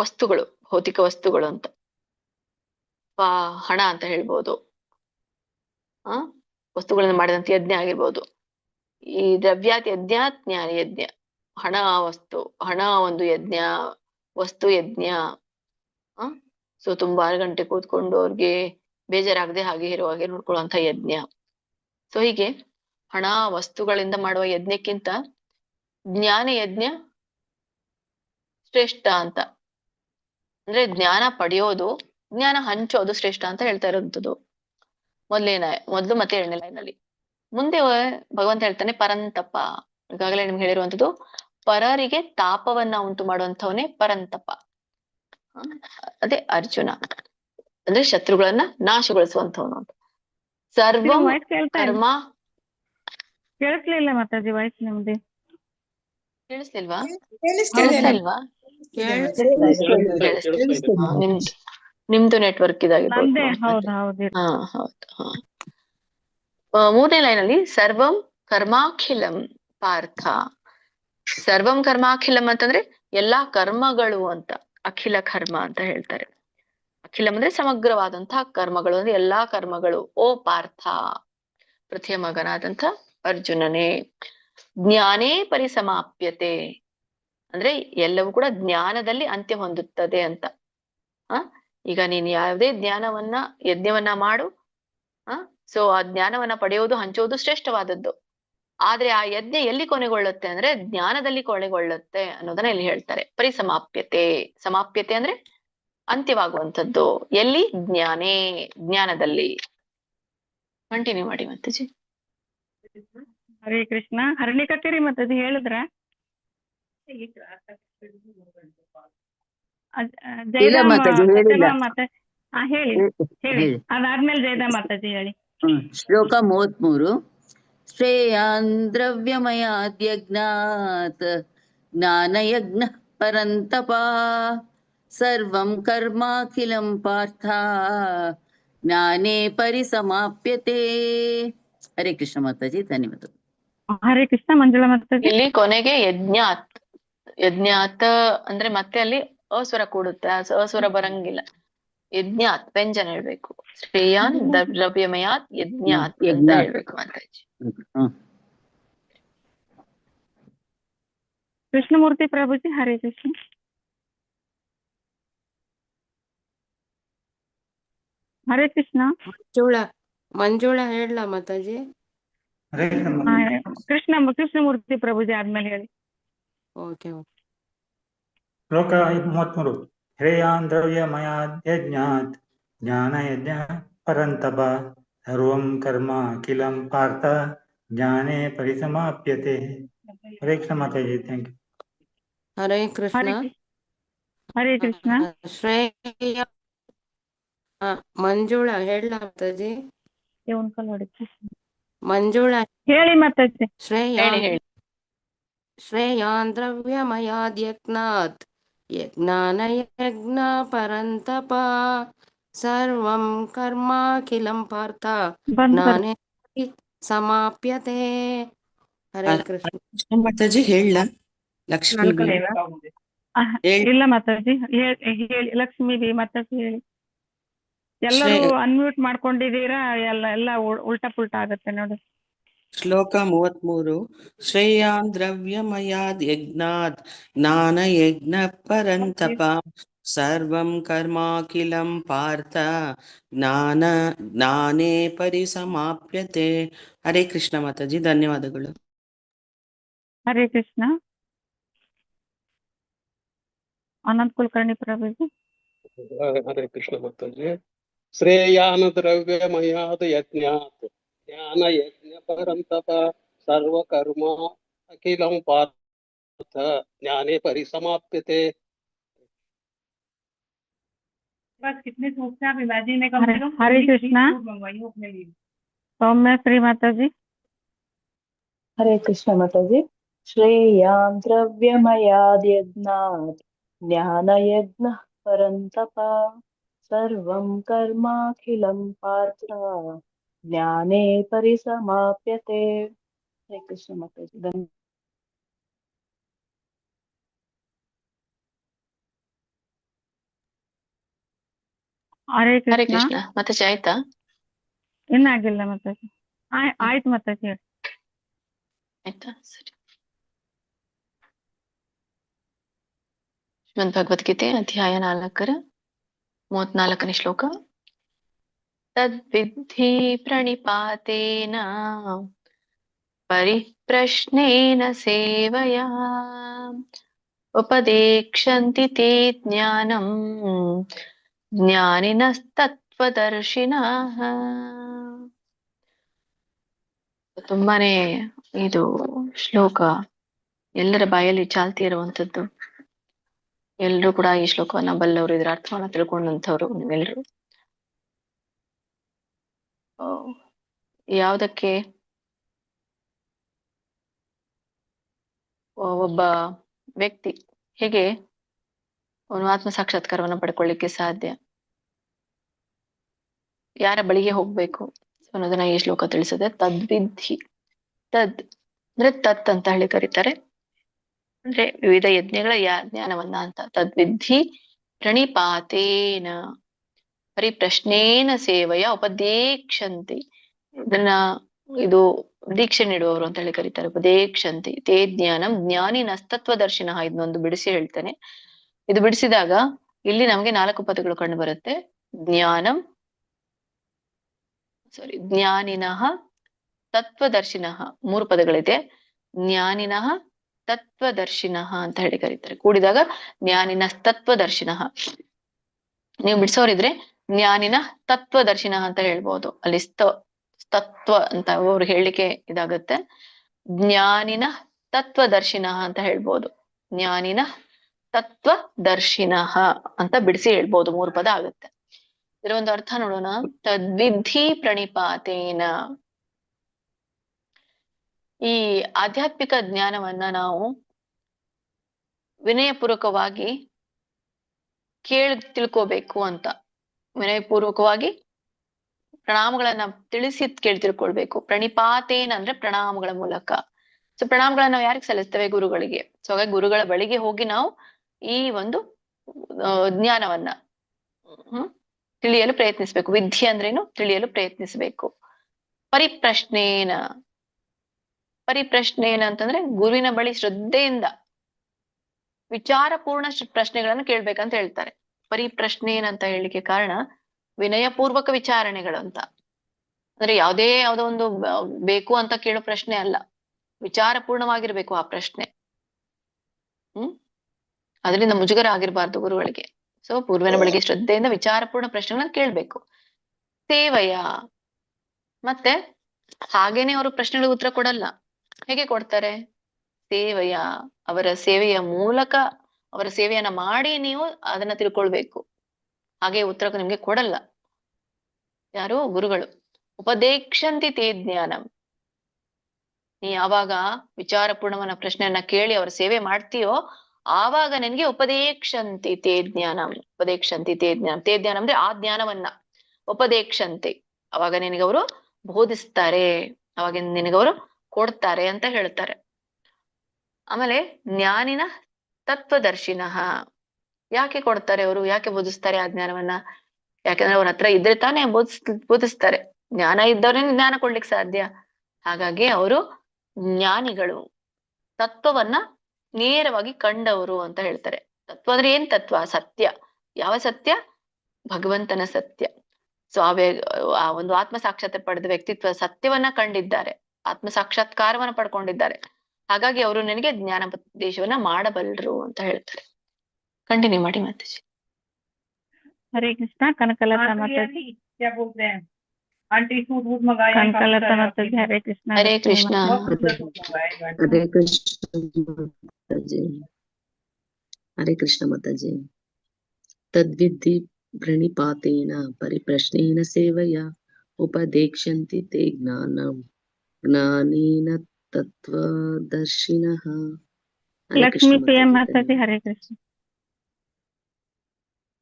ವಸ್ತುಗಳು, ಭೌತಿಕ ವಸ್ತುಗಳು ಅಂತ, ಹಣ ಅಂತ ಹೇಳ್ಬೋದು. ವಸ್ತುಗಳಿಂದ ಮಾಡಿದಂತ ಯಜ್ಞ ಆಗಿರ್ಬೋದು. ಈ ದ್ರವ್ಯಾತ್ ಯಜ್ಞಾತ್ ಜ್ಞಾನ ಯಜ್ಞ. ಹಣ ವಸ್ತು, ಹಣ ಒಂದು ಯಜ್ಞ, ವಸ್ತು ಯಜ್ಞ. ಸೊ ತುಂಬಾ 6 ಗಂಟೆ ಕೂತ್ಕೊಂಡು ಅವ್ರಿಗೆ ಬೇಜಾರಾಗದೆ ಹಾಗೆ ಇರುವ ಹಾಗೆ ನೋಡ್ಕೊಳ್ಳುವಂತ ಯಜ್ಞ. ಸೊ ಹೀಗೆ ಹಣ ವಸ್ತುಗಳಿಂದ ಮಾಡುವ ಯಜ್ಞಕ್ಕಿಂತ ಜ್ಞಾನ ಯಜ್ಞ ಶ್ರೇಷ್ಠ ಅಂತ. ಅಂದ್ರೆ ಜ್ಞಾನ ಪಡೆಯೋದು, ಜ್ಞಾನ ಹಂಚೋದು ಶ್ರೇಷ್ಠ ಅಂತ ಹೇಳ್ತಾ ಇರೋಂಥದ್ದು ಮೊದಲು ಮತ್ತೆ 2ನೇ ಲೈನಲ್ಲಿ. ಮುಂದೆ ಭಗವಂತ ಹೇಳ್ತಾನೆ ಪರಂತಪ. ಈಗಾಗಲೇ ನಿಮ್ಗೆ ಹೇಳಿರುವಂತದ್ದು, ಪರರಿಗೆ ತಾಪವನ್ನ ಉಂಟು ಮಾಡುವಂಥವನೇ ಪರಂತಪ. ಅದೇ ಅರ್ಜುನ ಅಂದ್ರೆ ಶತ್ರುಗಳನ್ನ ನಾಶಗೊಳಿಸುವಂಥವನು ಅಂತ. ಸರ್ವಂ ಕರ್ಮ. ಕೇಳಿಸ್ಲಿಲ್ಲ ಮಾತಾಜಿ ವಾಯ್ಸ್ ನಿಮ್ದು. ಕೇಳಿಸ್ಲಿಲ್ವಾ? ಕೇಳಿಸ್ತಿದೆ. ನಿಮ್ದು ನೆಟ್ವರ್ಕ್ ಇದಾಗಿರ್ಬೋದು. ಹೌದು. ಹೌದು. 3ನೇ ಲೈನಲ್ಲಿ ಸರ್ವಂ ಕರ್ಮಾಖಿಲಂ ಪಾರ್ಥ. ಸರ್ವಂ ಕರ್ಮಾಖಿಲಂ ಅಂತಂದ್ರೆ ಎಲ್ಲಾ ಕರ್ಮಗಳು ಅಂತ, ಅಖಿಲ ಕರ್ಮ ಅಂತ ಹೇಳ್ತಾರೆ. ಅಖಿಲಂ ಅಂದ್ರೆ ಸಮಗ್ರವಾದಂತಹ ಕರ್ಮಗಳು ಅಂದ್ರೆ ಎಲ್ಲಾ ಕರ್ಮಗಳು. ಓ ಪಾರ್ಥ, ಪೃಥ್ವಿಯ ಮಗನಾದಂಥ ಅರ್ಜುನನೇ. ಜ್ಞಾನೇ ಪರಿಸಮಾಪ್ಯತೆ ಅಂದ್ರೆ ಎಲ್ಲವೂ ಕೂಡ ಜ್ಞಾನದಲ್ಲಿ ಅಂತ್ಯ ಹೊಂದುತ್ತದೆ ಅಂತ. ಈಗ ನೀನ್ ಯಾವುದೇ ಜ್ಞಾನವನ್ನ ಯಜ್ಞವನ್ನ ಮಾಡು, ಸೊ ಆ ಜ್ಞಾನವನ್ನ ಪಡೆಯೋದು, ಹಂಚೋದು ಶ್ರೇಷ್ಠವಾದದ್ದು. ಆದ್ರೆ ಆ ಯಜ್ಞ ಎಲ್ಲಿ ಕೊನೆಗೊಳ್ಳುತ್ತೆ ಅಂದ್ರೆ ಜ್ಞಾನದಲ್ಲಿ ಕೊನೆಗೊಳ್ಳುತ್ತೆ ಅನ್ನೋದನ್ನ ಇಲ್ಲಿ ಹೇಳ್ತಾರೆ. ಪರಿಸಮಾಪ್ಯತೆ, ಸಮಾಪ್ಯತೆ ಅಂದ್ರೆ ಅಂತ್ಯವಾಗುವಂಥದ್ದು. ಎಲ್ಲಿ? ಜ್ಞಾನೇ, ಜ್ಞಾನದಲ್ಲಿ. ಕಂಟಿನ್ಯೂ ಮಾಡಿ ಮಾತಾಜಿ. ಹರೇ ಕೃಷ್ಣ. ಹರಣಿಕಕ್ಕೇರಿ ಮಾತಾಜಿ ಹೇಳಿದ್ರ? ಹೇಳಿ. ಅದಾದ್ಮೇಲೆ ಜಯದ ಮಾತಾಜಿ ಹೇಳಿ. ಶ್ಲೋಕ 33. ಶ್ರೇಯಾನ್ ದ್ರವ್ಯಮಯಾದ್ಯಜ್ಞಾತ್ ಜ್ಞಾನಯಜ್ಞ ಪರಂತಪ ಸರ್ವಂ ಕರ್ಮಾಖಿಲಂ ಪಾರ್ಥ ಜ್ಞಾನೇ ಪರಿಸಮಾಪ್ಯತೆ. ಹರೇ ಕೃಷ್ಣ ಮಾತಾಜಿ, ಧನ್ಯವಾದ. ಹರೇ ಕೃಷ್ಣ. ಮಂಜುಳಾ ಮಾತಾಜಿ. ಇಲ್ಲಿ ಕೊನೆಗೆ ಯಜ್ಞಾತ್ ಅಂದ್ರೆ ಮತ್ತೆ ಅಲ್ಲಿ ಅಸ್ವರ ಕೂಡುತ್ತೆ, ಅಸ್ವರ ಬರಂಗಿಲ್ಲ. ಯಜ್ಞಾತ್ ವ್ಯಂಜನ ಹೇಳ್ಬೇಕು. ಶ್ರೇಯಾನ್ ದ್ರವ್ಯಮಯಾತ್ ಯಜ್ಞಾತ್ ಅಂತ ಹೇಳ್ಬೇಕು ಮಾತಾಜಿ. ಕೃಷ್ಣಮೂರ್ತಿ ಪ್ರಭುಜಿ. ಹರೇ ಕೃಷ್ಣ. ಹರೇ ಕೃಷ್ಣ. ಮಂಜುಳಾ ಹೇಳಲಾ ಮಾತಾಜಿ? ಕೃಷ್ಣಮೂರ್ತಿ ಪ್ರಭುಜಿ ಆದ್ಮೇಲೆ ಹೇಳಿ. ಓಕೆ. ಶ್ಲೋಕ 33. ಶ್ರೇಯಾನ್ ದ್ರವ್ಯಮಯಾದ್ ಯಜ್ಞಾತ್ ಜ್ಞಾನ ಯಜ್ಞ ಪರಂತಪ ಸರ್ವಂ ಕರ್ಮ ಅಖಿಲಂ ಪಾರ್ಥ ಜ್ಞಾನೇ ಪರಿಸಮಾಪ್ಯತೆ. ಹರೇ ಕೃಷ್ಣ ಮಾತಾಜಿ. Thank you. ಹರೇ ಕೃಷ್ಣ. ಹರೇ ಕೃಷ್ಣ. ಶ್ರೇಯ ಮಂಜುಳಾ ಹೇಳಲಾ ಮಾತಾಜಿ? ಮಂಜುಳಾ ಹೇಳಿ ಮಾತಾಜಿ. ಶ್ರೇಯಾನ್ ದ್ರವ್ಯಮಯಾದ್ ಯಜ್ಞಾತ್ ಯಜ್ಞಾನಯಜ್ಞ ಪರಂತಪ ಸರ್ವಂ ಕರ್ಮಾಖಿಲಂ ಪಾರ್ಥ ಜ್ಞಾನೇ ಸಮಾಪ್ಯತೆ. ಹರೇ ಕೃಷ್ಣ ಮಾತಾಜಿ. ಹೇಳ ಲಕ್ಷ್ಮೀ ಇಲ್ಲ ಮಾತಾಜಿ ಹೇಳಿ. ಲಕ್ಷ್ಮೀ ಬಿ ಮಾತಾಜಿ ಹೇಳಿ. ಎಲ್ಲರೂ ಅನ್ಮ್ಯೂಟ್ ಮಾಡ್ಕೊಂಡಿದ್ದೀರಾ? ಎಲ್ಲ ಉಲ್ಟಾ ಪುಲ್ಟಾ ಆಗತ್ತೆ ನೋಡಿ. ಶ್ಲೋಕ 33. ಶ್ರೇಯಾನ್ ದ್ರವ್ಯಮಯಾದ್ ಯಜ್ಞಾತ್ ಜ್ಞಾನ ಯಜ್ಞ ಪರಂತಪ ಸರ್ವಂ ಕರ್ಮಾಖಿಲಂ ಪಾರ್ಥ ಜ್ಞಾನೇ ಪರಿಸಮಾಪ್ಯತೆ. ಹರೇ ಕೃಷ್ಣ ಮಾತಾಜಿ, ಧನ್ಯವಾದಗಳು. ಹರೇ ಕೃಷ್ಣ. ಅನಂತ್ ಕುಲಕರ್ಣಿ ಪ್ರಭುಜಿ. ಹರೇ ಕೃಷ್ಣ ಮಾತಾಜಿ. ಶ್ರೇಯಾನ್ ದ್ರವ್ಯಮಯಾದ್ ಯಜ್ಞಾತ್ ಜ್ಞಾನ ಯಜ್ಞ ಪರಂತಪ ಸರ್ವ ಕರ್ಮ ಅಖಿಲಂ ಪಾರ್ಥ ಜ್ಞಾನೇ ಪರಿಸಮಾಪ್ಯತೆ. ಹರೇ ಕೃಷ್ಣ. ಸೌಮ್ಯ ಶ್ರೀ ಮಾತಾಜಿ. ಹರೇ ಕೃಷ್ಣ ಮಾತಾಜಿ. ಶ್ರೇಯಾನ್ ದ್ರವ್ಯಮಯಾದ್ ಯಜ್ಞಾತ್ ಜ್ಞಾನಯಜ್ಞ ಪರಂತಪ ಸರ್ವಂ ಕರ್ಮಾಖಿಲಂ ಪಾರ್ಥ ಜ್ಞಾನೇ ಪರಿಸಮಾಪ್ಯತೆ. ಹರೇ ಕೃಷ್ಣ ಮಾತಾಜಿ. ಹರೇ ಹರೇ ಕೃಷ್ಣ. ಕೃಷ್ಣ. ಮಾತಾಜಿ ಆಯ್ತಾ? ಇನ್ನಾಗಿಲ್ಲ ಮಾತಾಜಿ. ಆಯ್ತು ಮಾತಾಜಿ. ಆಯ್ತಾ? ಸರಿ. ಶ್ರೀಮದ್ ಭಗವದ್ಗೀತೆ ಅಧ್ಯಾಯ 4 34ನೇ ಶ್ಲೋಕ. ತದ್ವಿಧಿ ಪ್ರಣಿಪಾತೇನ ಪರಿಪ್ರಶ್ನೇನ ಸೇವಯಾ ಉಪದೇಕ್ಷಂತಿ ತೇ ಜ್ಞಾನಂ ಜ್ಞಾನಿನಸ್ತತ್ವದರ್ಶಿನಃ. ತುಂಬಾನೇ ಇದು ಶ್ಲೋಕ ಎಲ್ಲರ ಬಾಯಲ್ಲಿ ಚಾಲ್ತಿ ಇರುವಂತದ್ದು. ಎಲ್ರು ಕೂಡ ಈ ಶ್ಲೋಕವನ್ನ ಬಲ್ಲವರು, ಇದರ ಅರ್ಥವನ್ನ ತಿಳ್ಕೊಂಡಂಥವ್ರು ನೀವೆಲ್ರು. ಯಾವುದಕ್ಕೆ ಒಬ್ಬ ವ್ಯಕ್ತಿ ಹೇಗೆ ಅವನು ಆತ್ಮ ಸಾಕ್ಷಾತ್ಕಾರವನ್ನು ಪಡ್ಕೊಳ್ಳಿಕ್ಕೆ ಸಾಧ್ಯ, ಯಾರ ಬಳಿಗೆ ಹೋಗ್ಬೇಕು ಅನ್ನೋದನ್ನ ಈ ಶ್ಲೋಕ ತಿಳಿಸುತ್ತೆ. ತದ್ವಿಧಿ, ತದ್ ಅಂದ್ರೆ ತತ್ ಅಂತ ಹೇಳಿ ಕರೀತಾರೆ, ಅಂದ್ರೆ ವಿವಿಧ ಯಜ್ಞಗಳ ಜ್ಞಾನವನ್ನ ಅಂತ. ತದ್ವಿಧಿ ಪ್ರಣಿಪಾತೇನ ಪರಿಪ್ರಶ್ನೇನ ಸೇವೆಯ ಉಪದೇಕ್ಷಂತಿ. ಇದು ದೀಕ್ಷೆ ನೀಡುವವರು ಅಂತ ಹೇಳಿ ಕರೀತಾರೆ. ಉಪದೇಕ್ಷಂತಿ ತೇ ಜ್ಞಾನಂ ಜ್ಞಾನಿನಸ್ತತ್ವದರ್ಶಿನಃ. ಇದನ್ನೊಂದು ಬಿಡಿಸಿ ಹೇಳ್ತೇನೆ. ಇದು ಬಿಡಿಸಿದಾಗ ಇಲ್ಲಿ ನಮಗೆ 4 ಪದಗಳು ಕಂಡು ಬರುತ್ತೆ. ಜ್ಞಾನಿನಃ ತತ್ವದರ್ಶಿನಃ 3 ಪದಗಳಿದೆ. ಜ್ಞಾನಿನಃ ತತ್ವದರ್ಶಿನಃ ಅಂತ ಹೇಳಿ ಕರೀತಾರೆ. ಕೂಡಿದಾಗ ಜ್ಞಾನಿನ ತತ್ವದರ್ಶಿನಃ. ನೀವು ಬಿಡಿಸೋರಿದ್ರೆ ಜ್ಞಾನಿನ ತತ್ವದರ್ಶಿನಃ ಅಂತ ಹೇಳ್ಬೋದು. ಅಲ್ಲಿ ತತ್ವ ಅಂತ ಅವ್ರು ಹೇಳಲಿಕ್ಕೆ ಇದಾಗತ್ತೆ. ಜ್ಞಾನಿನ ತತ್ವದರ್ಶಿನಃ ಅಂತ ಹೇಳ್ಬೋದು. ಜ್ಞಾನಿನ ತತ್ವದರ್ಶಿನಃ ಅಂತ ಬಿಡಿಸಿ ಹೇಳ್ಬೋದು. 3 ಪದ ಆಗುತ್ತೆ. ಇದರ ಒಂದು ಅರ್ಥ ನೋಡೋಣ. ತದ್ವಿಧಿ ಪ್ರಣಿಪಾತೇನ, ಈ ಆಧ್ಯಾತ್ಮಿಕ ಜ್ಞಾನವನ್ನ ನಾವು ವಿನಯಪೂರ್ವಕವಾಗಿ ತಿಳ್ಕೋಬೇಕು ಅಂತ. ವಿನಯಪೂರ್ವಕವಾಗಿ ಪ್ರಣಾಮಗಳನ್ನ ತಿಳಿಸಿ ತಿಳ್ಕೊಳ್ಬೇಕು. ಪ್ರಣಿಪಾತೇನ ಅಂದ್ರೆ ಪ್ರಣಾಮಗಳ ಮೂಲಕ. ಸೊ ಪ್ರಣಾಮಗಳನ್ನ ನಾವು ಯಾರಿಗೆ ಸಲ್ಲಿಸ್ತೇವೆ? ಗುರುಗಳಿಗೆ. ಸೊ ಹಾಗಾಗಿ ಗುರುಗಳ ಬಳಿಗೆ ಹೋಗಿ ನಾವು ಈ ಒಂದು ಜ್ಞಾನವನ್ನ ತಿಳಿಯಲು ಪ್ರಯತ್ನಿಸ್ಬೇಕು. ವಿದ್ಯೆ ಅಂದ್ರೇನು? ತಿಳಿಯಲು ಪ್ರಯತ್ನಿಸ್ಬೇಕು. ಪರಿಪ್ರಶ್ನೇನ ಅಂತಂದ್ರೆ ಗುರುವಿನ ಬಳಿ ಶ್ರದ್ಧೆಯಿಂದ ವಿಚಾರಪೂರ್ಣ ಪ್ರಶ್ನೆಗಳನ್ನು ಕೇಳ್ಬೇಕಂತ ಹೇಳ್ತಾರೆ. ಪರಿಪ್ರಶ್ನೇನ ಅಂತ ಹೇಳಲಿಕ್ಕೆ ಕಾರಣ ವಿನಯಪೂರ್ವಕ ವಿಚಾರಣೆಗಳು ಅಂತ. ಅಂದ್ರೆ ಯಾವುದೋ ಒಂದು ಬೇಕು ಅಂತ ಕೇಳೋ ಪ್ರಶ್ನೆ ಅಲ್ಲ, ವಿಚಾರಪೂರ್ಣವಾಗಿರ್ಬೇಕು ಆ ಪ್ರಶ್ನೆ. ಅದರಿಂದ ಮುಜುಗರ ಆಗಿರ್ಬಾರ್ದು ಗುರುಗಳಿಗೆ. ಸೊ ಪೂರ್ವನ ಬಳಿಗೆ ಶ್ರದ್ಧೆಯಿಂದ ವಿಚಾರಪೂರ್ಣ ಪ್ರಶ್ನೆಗಳನ್ನ ಕೇಳ್ಬೇಕು. ಸೇವೆಯ, ಮತ್ತೆ ಹಾಗೇನೆ ಅವರು ಪ್ರಶ್ನೆಗಳಿಗೆ ಉತ್ತರ ಕೊಡಲ್ಲ. ಹೇಗೆ ಕೊಡ್ತಾರೆ? ಸೇವೆಯ, ಅವರ ಸೇವೆಯ ಮೂಲಕ, ಅವರ ಸೇವೆಯನ್ನ ಮಾಡಿ ನೀವು ಅದನ್ನ ತಿಳ್ಕೊಳ್ಬೇಕು. ಹಾಗೆ ಉತ್ತರ ನಿಮ್ಗೆ ಕೊಡಲ್ಲ ಯಾರು? ಗುರುಗಳು. ಉಪದೇಕ್ಷಂತಿ ತೇ ಜ್ಞಾನಂ. ನೀ ಯಾವಾಗ ವಿಚಾರಪೂರ್ಣವನ್ನ ಪ್ರಶ್ನೆಯನ್ನ ಕೇಳಿ ಅವರ ಸೇವೆ ಮಾಡ್ತೀಯೋ ಆವಾಗ ನಿನ್ಗೆ ಉಪದೇಕ್ಷಂತಿ ತೇ ಜ್ಞಾನಂ. ಉಪದೇಕ್ಷಂತಿ ತೇ ಜ್ಞಾನಂ. ತೇ ಜ್ಞಾನ ಅಂದ್ರೆ ಆ ಜ್ಞಾನವನ್ನ ಉಪದೇಕ್ಷಂತಿ, ಅವಾಗ ನಿನಗವರು ಬೋಧಿಸ್ತಾರೆ, ಅವಾಗ ನಿನಗವರು ಕೊಡ್ತಾರೆ ಅಂತ ಹೇಳ್ತಾರೆ. ಆಮೇಲೆ ಜ್ಞಾನಿನ ತತ್ವದರ್ಶಿನಃ. ಯಾಕೆ ಕೊಡ್ತಾರೆ ಅವರು? ಯಾಕೆ ಬೋಧಿಸ್ತಾರೆ ಆ ಜ್ಞಾನವನ್ನ? ಯಾಕಂದ್ರೆ ಅವ್ರ ಹತ್ರ ಇದ್ರೆ ತಾನೇ ಬೋಧಿಸ್ತಾರೆ. ಜ್ಞಾನ ಇದ್ದವ್ರೇನೆ ಜ್ಞಾನ ಕೊಡ್ಲಿಕ್ಕೆ ಸಾಧ್ಯ. ಹಾಗಾಗಿ ಅವರು ಜ್ಞಾನಿಗಳು, ತತ್ವವನ್ನ ನೇರವಾಗಿ ಕಂಡವರು ಅಂತ ಹೇಳ್ತಾರೆ. ತತ್ವ ಅಂದ್ರೆ ಏನ್ ತತ್ವ? ಸತ್ಯ. ಯಾವ ಸತ್ಯ? ಭಗವಂತನ ಸತ್ಯ. ಸೊ ಆ ಒಂದು ಆತ್ಮ ಸಾಕ್ಷಾತ್ ಪಡೆದ ವ್ಯಕ್ತಿತ್ವ ಸತ್ಯವನ್ನ ಕಂಡಿದ್ದಾರೆ, ಆತ್ಮ ಸಾಕ್ಷಾತ್ಕಾರವನ್ನ ಪಡ್ಕೊಂಡಿದ್ದಾರೆ. ಹಾಗಾಗಿ ಅವರು ನನಗೆ ಜ್ಞಾನೋಪದೇಶವನ್ನ ಮಾಡಬಲ್ಲರು ಅಂತ ಹೇಳ್ತಾರೆ. ಕಂಟಿನ್ಯೂ ಮಾಡಿ ಮಾತಾಜಿ. हरे कृष्णा कनकलता माताजी कनकलता माताजी हरे कृष्णा हरे कृष्णा हरे कृष्ण माताजी तद्विद्धि प्रणिपातेन परिप्रश्नेन सेवया उपदेक्षन्ति ते ज्ञानं ज्ञानेन तत्त्वदर्शिनः। लक्ष्मी प्रिया माताजी हरे कृष्ण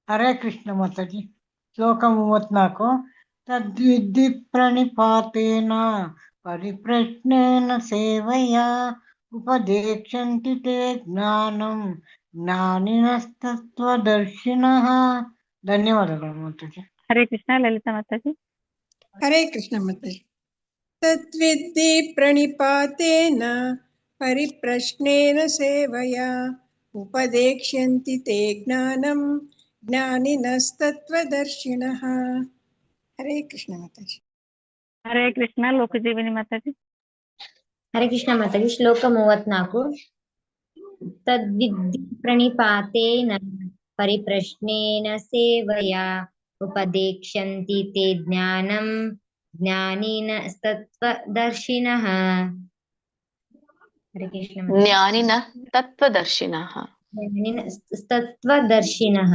ಹರೇ ಕೃಷ್ಣ ಮಾತಾಜಿ. ಶ್ಲೋಕ 34. ತದ್ವಿದ್ಧಿ ಪ್ರಣಿಪಾತೇನ ಪರಿಪ್ರಶ್ನೇನ ಸೇವಯ ಉಪದೇಕ್ಷಂತಿ ತೇ ಜ್ಞಾನಂ ಜ್ಞಾನಿನಸ್ತತ್ವದರ್ಶಿನಃ. ಧನ್ಯವಾದಗಳು ಮಾತಾಜಿ. हरे कृष्णा ललिता माताजी हरे कृष्ण माताजी। तद्विद्धि प्रणिपातेन परिप्रश्नेन सेवया उपदेक्ष्यन्ति ते ज्ञानं ज्ञानिनस्तत्त्वदर्शिनः। हरे कृष्ण माताजी। हरे कृष्णा लोकजीवनी माताजी हरे कृष्ण माताजी ಶ್ಲೋಕ 34. ತದ್ವಿದ್ಧಿ ಪ್ರಣಿಪಾತೇನ ಪರಿಪ್ರಶ್ನೇನ ಸೇವಯಾ ಉಪದೇಕ್ಷ್ಯಂತಿ ತೇ ಜ್ಞಾನಂ ಜ್ಞಾನಿನಸ್ತತ್ವದರ್ಶಿನಃ. ಹರೇ ಕೃಷ್ಣ ಜ್ಞಾನಿನ ತತ್ವದರ್ಶಿನಃ. ತತ್ವದರ್ಶಿನಃ.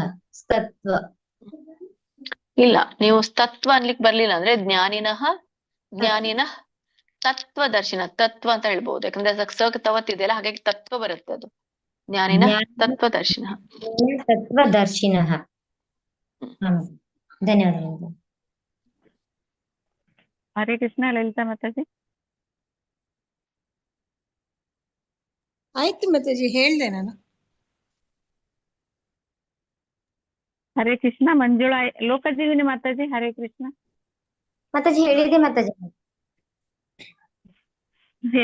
ತತ್ವ ಇಲ್ಲ, ನೀವು ತತ್ವ ಅನ್ಲಿಕ್ಕೆ ಬರ್ಲಿಲ್ಲ ಅಂದ್ರೆ ಜ್ಞಾನಿನಃ ತತ್ವದರ್ಶಿನ. ತತ್ವ ಅಂತ ಹೇಳ್ಬಹುದು, ಯಾಕಂದ್ರೆ ತವತ್ತಿದೆಯಲ್ಲ, ಹಾಗಾಗಿ ತತ್ವ ಬರುತ್ತೆ. ಅದು ಜ್ಞಾನಿನ ತತ್ವದರ್ಶಿನ. ತತ್ವದರ್ಶಿನಃ. ಧನ್ಯವಾದಗಳು. हरे कृष्णा ललिता माताजी ಆಯ್ತು ಮಾತಾಜಿ, ಹೇಳ್ದೆ ನಾನು. हरे कृष्णा मंजुळा लोकजीवनी माताजी हरे कृष्णा ಮಾತಾಜಿ ಹೇಳಿದೆ ಮಾತಾಜಿ.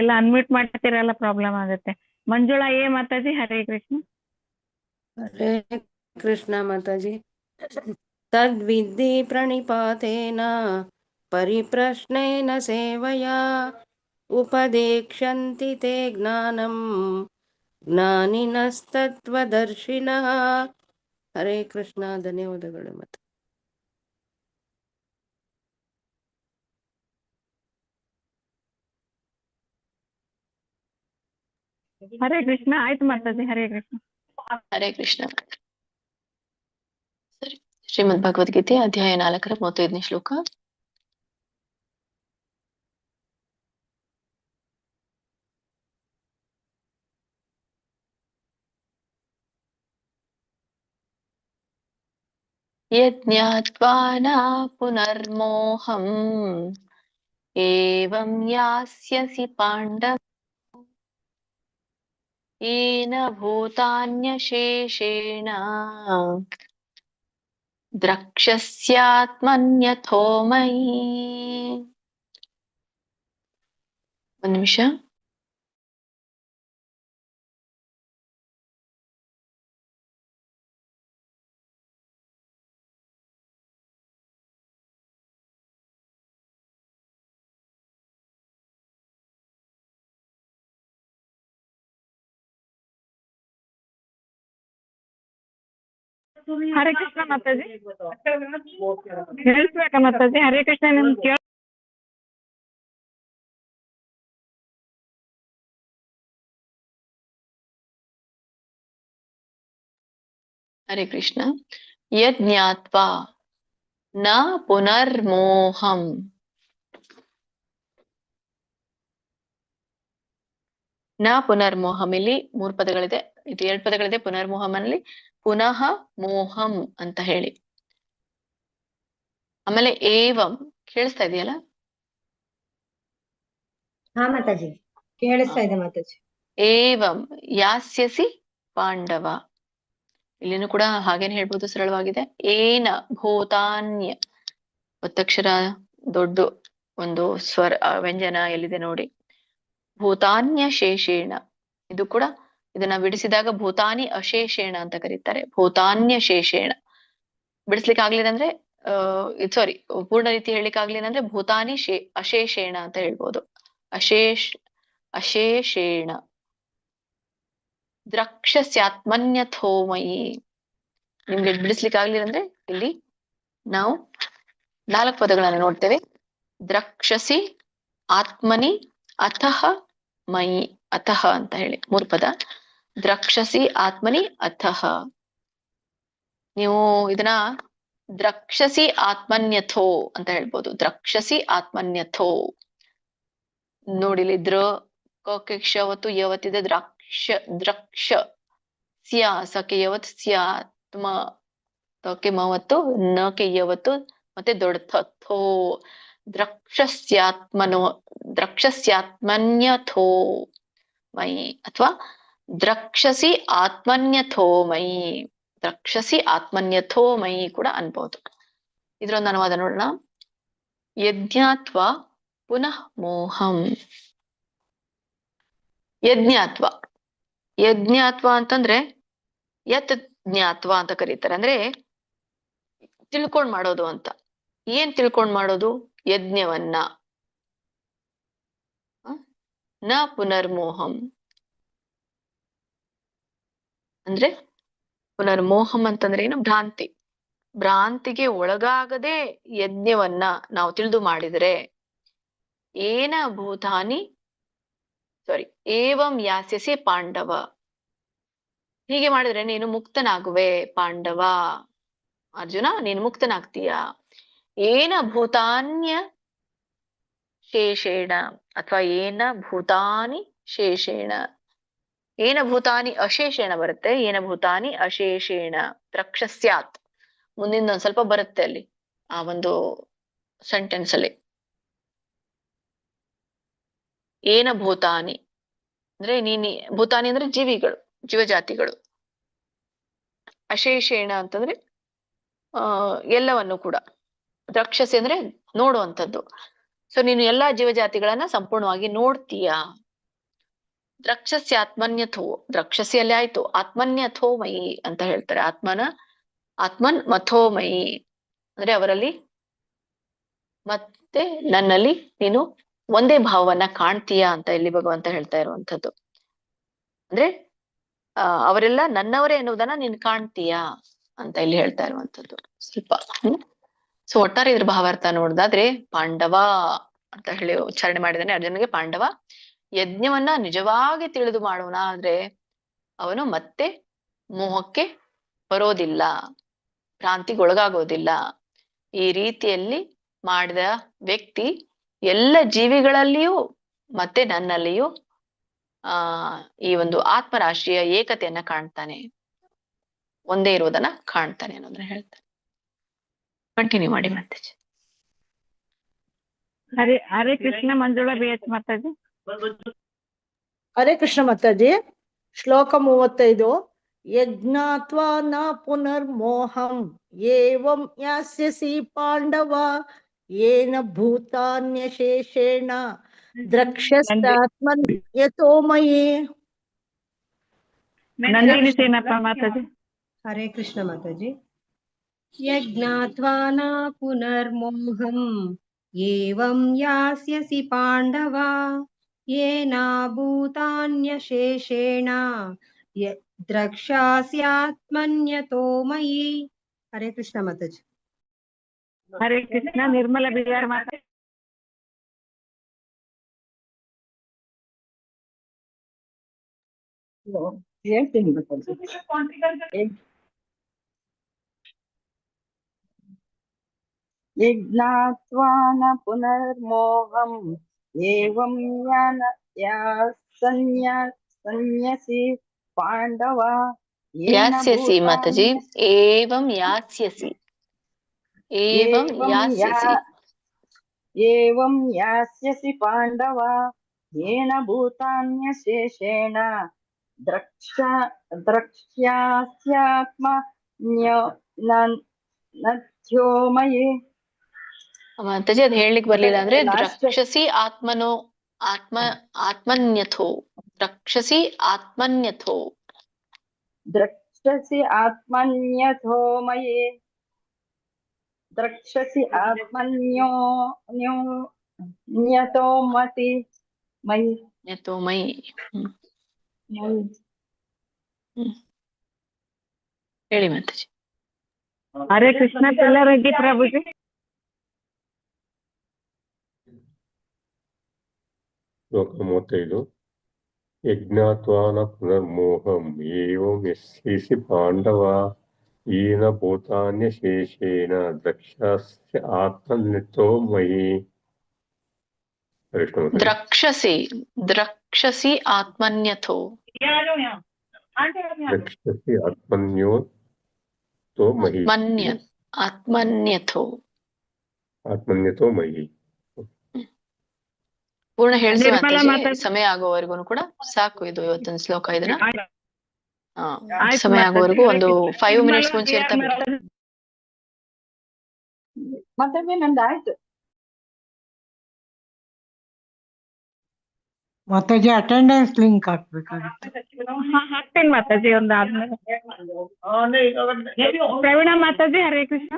ಎಲ್ಲ ಅನ್ಮ್ಯೂಟ್ ಮಾಡ್ತಿರಲ್ಲ, ಪ್ರಾಬ್ಲಮ್ ಆಗುತ್ತೆ. ಮಂಜುಳಾ ಏ ಮಾತಾಜಿ ಹರೇ ಕೃಷ್ಣ. हरे कृष्ण माताजी तद्विद्धि प्रणिपातेन परिप्रश्नेन सेवया उपदेक्ष्यन्ति ते ज्ञानं ज्ञानिनस्तत्त्वदर्शिनः. हरे कृष्ण. ಧನ್ಯವಾದಗಳು. ಮತ್ತೆ ಹರೇ ಕೃಷ್ಣ ಆಯ್ತು ಮಾತಾಜಿ. ಹರೇ ಕೃಷ್ಣ. ಹರೇ ಕೃಷ್ಣ. ಸರಿ, ಶ್ರೀಮದ್ ಭಗವದ್ಗೀತೆ ಅಧ್ಯಾಯ 4 35ನೇ ಶ್ಲೋಕ. ಯಜ್ಞಾತ್ವಾ ನ ಪುನರ್ಮೋಹಂ ಏವಂ ಯಾಸ್ಯಸಿ ಪಾಂಡವ ಏನ ಭೂತಾನ್ಯಶೇಷೇಣ ದ್ರಕ್ಷ್ಯಸ್ಯಾತ್ಮನ್ಯಥೋ ಮಯಿ. ಒಂದು ನಿಮಿಷ. ಹರೇ ಕೃಷ್ಣ ಮಾತಾಜಿ ಹೇಳ್ಸ್ಬೇಕಾ ಮಾತಾಜಿ? ಹರೇ ಕೃಷ್ಣ ನಿಮ್ಗೆ ಹರೇ ಕೃಷ್ಣ. ಯಜ್ಞಾತ್ವಾ ನ ಪುನರ್ಮೋಹಂ. ನ ಪುನರ್ಮೋಹಂ, ಇಲ್ಲಿ 3 ಪದಗಳಿದೆ, ಇದು 2 ಪದಗಳಿದೆ. ಪುನರ್ಮೋಹಂ ಅಲ್ಲಿ ಪುನಃ ಮೋಹಂ ಅಂತ ಹೇಳಿ. ಆಮೇಲೆ ಏವಂ ಕೇಳಿಸ್ತಾ ಇದೆಯಲ್ಲ? ಹಾ ಮಾತಾಜಿ ಕೇಳಿಸ್ತಾ ಇದೆ ಮಾತಾಜಿ. ಏವಂ ಯಾಸ್ಯಸಿ ಪಾಂಡವ. ಇಲ್ಲಿನೂ ಕೂಡ ಹಾಗೇನೆ ಹೇಳ್ಬೋದು, ಸರಳವಾಗಿದೆ. ಏನ ಭೂತಾನ್ಯ, ಒತ್ತಕ್ಷರ ದೊಡ್ಡ ಒಂದು ಸ್ವರ ವ್ಯಂಜನ ಎಲ್ಲಿದೆ ನೋಡಿ. ಭೂತಾನ್ಯ ಶೇಷೇಣ, ಇದು ಕೂಡ ಇದನ್ನ ಬಿಡಿಸಿದಾಗ ಭೂತಾನಿ ಅಶೇಷೇಣ ಅಂತ ಕರೀತಾರೆ. ಭೂತಾನ್ಯ ಶೇಷೇಣ ಬಿಡಿಸ್ಲಿಕ್ಕೆ ಆಗ್ಲಿಲ್ಲ ಅಂದ್ರೆ ಸಾರಿ, ಪೂರ್ಣ ರೀತಿ ಹೇಳಿಕ್ ಆಗ್ಲಿಲ್ಲ ಅಂದ್ರೆ ಭೂತಾನಿ ಅಶೇಷೇಣ ಅಂತ ಹೇಳ್ಬೋದು. ಅಶೇಷೇಣ. ದ್ರಕ್ಷಸ್ಯಾತ್ಮನ್ಯಥೋಮಯಿ, ನಿಮ್ಗೆ ಬಿಡಿಸ್ಲಿಕ್ಕೆ ಆಗ್ಲಿಲ್ಲ ಅಂದ್ರೆ ಇಲ್ಲಿ ನಾವು 4 ಪದಗಳನ್ನು ನೋಡ್ತೇವೆ. ದ್ರಕ್ಷಸಿ, ಆತ್ಮನಿ, ಅಥಃ ಮಯಿ. ಅಥಃ ಅಂತ ಹೇಳಿ 3 ಪದ. ದ್ರಕ್ಷಸಿ, ಆತ್ಮನಿ, ಅಥಃ. ನೀವು ಇದನ್ನ ದ್ರಕ್ಷಸಿ ಆತ್ಮನ್ಯಥೋ ಅಂತ ಹೇಳ್ಬೋದು. ದ್ರಕ್ಷಸಿ ಆತ್ಮನ್ಯಥೋ ನೋಡಿಲಿ. ಕ್ಷವತ್ತು ಯವತ್ತಿದೆ. ದ್ರಕ್ಷ ಸ್ಯ ಸಕೆ ಯವತ್ ಸ್ಯಾತ್ಮ ತಕೆ ಮವತ್ತು ನಕೆ ಯವತ್ತು ಮತ್ತೆ ದೊಡ್ಡ ಥೋ. ದ್ರಕ್ಷಸ್ಯಾತ್ಮನ್ಯಥೋ ಮಯಿ ಅಥವಾ ದ್ರಕ್ಷಸಿ ಆತ್ಮನ್ಯಥೋ ಮಯಿ. ದ್ರಕ್ಷಸಿ ಆತ್ಮನ್ಯಥೋ ಮಯಿ ಕೂಡ ಅನ್ಬಹುದು. ಇದ್ರೊಂದು ಅನುವಾದ ನೋಡೋಣ. ಯಜ್ಞಾತ್ವ ಪುನಃ ಮೋಹಂ. ಯಜ್ಞಾತ್ವ, ಯಜ್ಞಾತ್ವ ಅಂತಂದ್ರೆ ಯತ್ ಜ್ಞಾತ್ವ ಅಂತ ಕರೀತಾರೆ. ಅಂದ್ರೆ ತಿಳ್ಕೊಂಡ್ ಮಾಡೋದು ಅಂತ. ಏನ್ ತಿಳ್ಕೊಂಡ್ ಮಾಡೋದು? ಯಜ್ಞವನ್ನ. ನ ಪುನರ್ಮೋಹಂ ಅಂದ್ರೆ, ಪುನರ್ಮೋಹಂ ಅಂತಂದ್ರೆ ಏನು? ಭ್ರಾಂತಿ. ಭ್ರಾಂತಿಗೆ ಒಳಗಾಗದೆ ಯಜ್ಞವನ್ನ ನಾವು ತಿಳಿದು ಮಾಡಿದ್ರೆ, ಏನ ಭೂತಾನಿ ಸಾರಿ ಏವಂ ಯಾಸ್ಯಸಿ ಪಾಂಡವ, ಹೀಗೆ ಮಾಡಿದ್ರೆ ನೀನು ಮುಕ್ತನಾಗುವೆ ಪಾಂಡವ. ಅರ್ಜುನ ನೀನು ಮುಕ್ತನಾಗ್ತೀಯ. ಏನ ಭೂತಾನ್ಯ ಶೇಷೇಣ ಅಥವಾ ಏನ ಭೂತಾನಿ ಶೇಷೇಣ. ಏನ ಭೂತಾನಿ ಅಶೇಷೇಣ ಬರುತ್ತೆ. ಏನ ಭೂತಾನಿ ಅಶೇಷೇಣ. ದ್ರಕ್ಷಸ್ಯಾತ್ ಮುಂದಿನ ಒಂದ್ ಸ್ವಲ್ಪ ಬರುತ್ತೆ ಅಲ್ಲಿ ಆ ಒಂದು ಸೆಂಟೆನ್ಸ್ ಅಲ್ಲಿ. ಏನ ಭೂತಾನಿ ಅಂದ್ರೆ ಭೂತಾನಿ ಅಂದ್ರೆ ಜೀವಿಗಳು, ಜೀವಜಾತಿಗಳು. ಅಶೇಷೇಣ ಅಂತಂದ್ರೆ ಎಲ್ಲವನ್ನು ಕೂಡ. ದ್ರಕ್ಷಸಿ ಅಂದ್ರೆ ನೋಡುವಂಥದ್ದು. ಸೊ ನೀನು ಎಲ್ಲಾ ಜೀವಜಾತಿಗಳನ್ನ ಸಂಪೂರ್ಣವಾಗಿ ನೋಡ್ತೀಯ. ದ್ರಕ್ಷಸ್ಯ ಆತ್ಮನ್ಯಥೋ, ದ್ರಕ್ಷಸಿಯಲ್ಲಿ ಆಯ್ತು. ಆತ್ಮನ್ಯಥೋಮಯಿ ಅಂತ ಹೇಳ್ತಾರೆ. ಆತ್ಮನ್ ಮಥೋಮಯಿ ಅಂದ್ರೆ ಅವರಲ್ಲಿ ಮತ್ತೆ ನನ್ನಲ್ಲಿ ನೀನು ಒಂದೇ ಭಾವವನ್ನ ಕಾಣ್ತೀಯ ಅಂತ ಇಲ್ಲಿ ಭಗವಂತ ಹೇಳ್ತಾ ಇರುವಂಥದ್ದು. ಅಂದ್ರೆ ಅವರೆಲ್ಲ ನನ್ನವರೇ ಎನ್ನುವುದನ್ನ ನೀನ್ ಕಾಣ್ತೀಯ ಅಂತ ಇಲ್ಲಿ ಹೇಳ್ತಾ ಇರುವಂಥದ್ದು ಸ್ವಲ್ಪ. ಸೊ ಒಟ್ಟಾರೆ ಇದ್ರ ಭಾವಾರ್ಥ ನೋಡ್ದಾದ್ರೆ, ಪಾಂಡವ ಅಂತ ಹೇಳಿ ಉಚ್ಚಾರಣೆ ಮಾಡಿದಾನೆ ಅರ್ಜುನಿಗೆ. ಪಾಂಡವ ಯಜ್ಞವನ್ನ ನಿಜವಾಗಿ ತಿಳಿದು ಮಾಡೋಣ ಆದ್ರೆ ಅವನು ಮತ್ತೆ ಮೋಹಕ್ಕೆ ಬರೋದಿಲ್ಲ, ಭ್ರಾಂತಿಗೊಳಗಾಗೋದಿಲ್ಲ. ಈ ರೀತಿಯಲ್ಲಿ ಮಾಡಿದ ವ್ಯಕ್ತಿ ಎಲ್ಲ ಜೀವಿಗಳಲ್ಲಿಯೂ ಮತ್ತೆ ನನ್ನಲ್ಲಿಯೂ ಈ ಒಂದು ಆತ್ಮರಾಶಿಯ ಏಕತೆಯನ್ನ ಕಾಣ್ತಾನೆ, ಒಂದೇ ಇರುವುದನ್ನ ಕಾಣ್ತಾನೆ ಅನ್ನೋದನ್ನ ಹೇಳ್ತಾನೆ. ಕಂಟಿನ್ಯೂ ಮಾಡಿ ಮತ್ತೆ. ಹರೇ ಕೃಷ್ಣ. ಮಂಜುಳಾ BH ಮಾತಾಜಿ. ಹರೇ ಕೃಷ್ಣ ಮಾತಾಜಿ. ಶ್ಲೋಕ 35. ಯಜ್ಞಾತ್ವಾ ನ ಪುನರ್ಮೋಹಂ ಏವಂ ಯಾಸ್ಯಸಿ ಪಾಂಡವ ಯೇನ ಭೂತಾನ್ಯಶೇಷೇಣ ದ್ರಕ್ಷಸ್ಯಾತ್ಮನ್ ಯಥೋ ಮಯಿ. ನಂದಿನಿ ಸೇನಪ್ಪ ಮಾತಾಜಿ. ಹರೇ ಕೃಷ್ಣ ಮಾತಾಜಿ. ಯಜ್ಞಾತ್ವಾ ನ ಪುನರ್ಮೋಹಂ ಏವಂ ಯಾಸ್ಯಸಿ ಪಾಂಡವ ಯೇನ ಭೂತಾನ್ಯಶೇಷೇಣ ದ್ರಕ್ಷಾಸ್ಯಾತ್ಮನ್ಯಥೋ ಮಯಿ. ಹರೇ ಕೃಷ್ಣ ಮಾತಾಜಿ. ಹರೇ ಕೃಷ್ಣ. ನಿರ್ಮಲ BR ಮಾತಾಜಿ. ಹೇಳ್ತೀನಿ. ಯಜ್ಞಾತ್ವಾ ನ ಪುನರ್ಮೋಹಂ ಏವಂ ಸನ್ಯಸಿ ಪಾಂಡವ ಯಾಸ್ಯಸಿ ಮಾತಾಜಿ. ಏವಂ ಯಾಸ್ಯಸಿ. ಏವಂ ಯಾಸ್ಯಸಿ ಪಾಂಡವ ಯೇನ ಭೂತಾನ್ಯಶೇಷೇಣ द्रक्ष द्रक्ष्यास्यात्मन्योमये ಮಾತಾಜಿ ಅದ್ ಹೇಳ್ಲಿಕ್ಕೆ ಬರ್ಲಿಲ್ಲ ಅಂದ್ರೆ ಲಾಸ್ಟ್ ದ್ರಕ್ಷಸಿ ಆತ್ಮನ್ಯಥೋ ದ್ರಕ್ಷಸಿ ಆತ್ಮನ್ಯಥೋ द्रक्ष्यसि आत्मन्यथो मये द्रक्ष्यसि आत्मन्यो मति मयि ನ್ಯಥೋ ಮಯಿ ಹೇಳಿ ಮಾತಾಜಿ. ಹರೇ ಕೃಷ್ಣ ರೆಡ್ಡಿ ಪ್ರಭುಜಿ. ಶ್ಲೋಕ 35 ಯಜ್ಞಾತ್ವಾನ ಪುನರ್ಮೋಹಂ ಏವಂ ಯಸ್ಯಸಿ ಪಾಂಡವ ಯೇನ ಭೂತಾನ್ಯಶೇಷೇಣ ದ್ರಕ್ಷ್ಯಸ್ಯ ಆತ್ಮನ್ಯಥೋ ಮಯಿ. ದ್ರಕ್ಷಸಿ ಆತ್ಮನ್ಯಥೋ ದ್ರಕ್ಷ್ಯಸಿ ಆತ್ಮನ್ಯಥೋ ಮಯಿ ಆತ್ಮನ್ಯಥೋ ಮಯಿ. ಪೂರ್ಣ ಹೇಳಿಸಿ ಮಾತಾಜಿ, ಸಮಯ ಆಗೋವರೆಗೂ ಕೂಡ ಸಾಕು. ಇದು ಇವತ್ತೊಂದು ಶ್ಲೋಕ ಇದನ್ನ ಸಮಯ ಆಗೋವರೆಗೂ ಒಂದು 5 minutes ಮುಂಚೆ ಇರ್ತಾ ಬಿಡಿ. ಮತ್ತೆ ನಂದಾಯ್ತು ಮಾತಾಜಿ ಅಟೆಂಡೆನ್ಸ್ ಲಿಂಕ್ ಹಾಕ್ಬೇಕಾಗುತ್ತೆ. ಹಾಕ್ತೇನೆ ಮಾತಾಜಿ ಒಂದಾದ್ಮೇಲೆ. ಪ್ರವೀಣ ಮಾತಾಜಿ ಹರೇ ಕೃಷ್ಣ.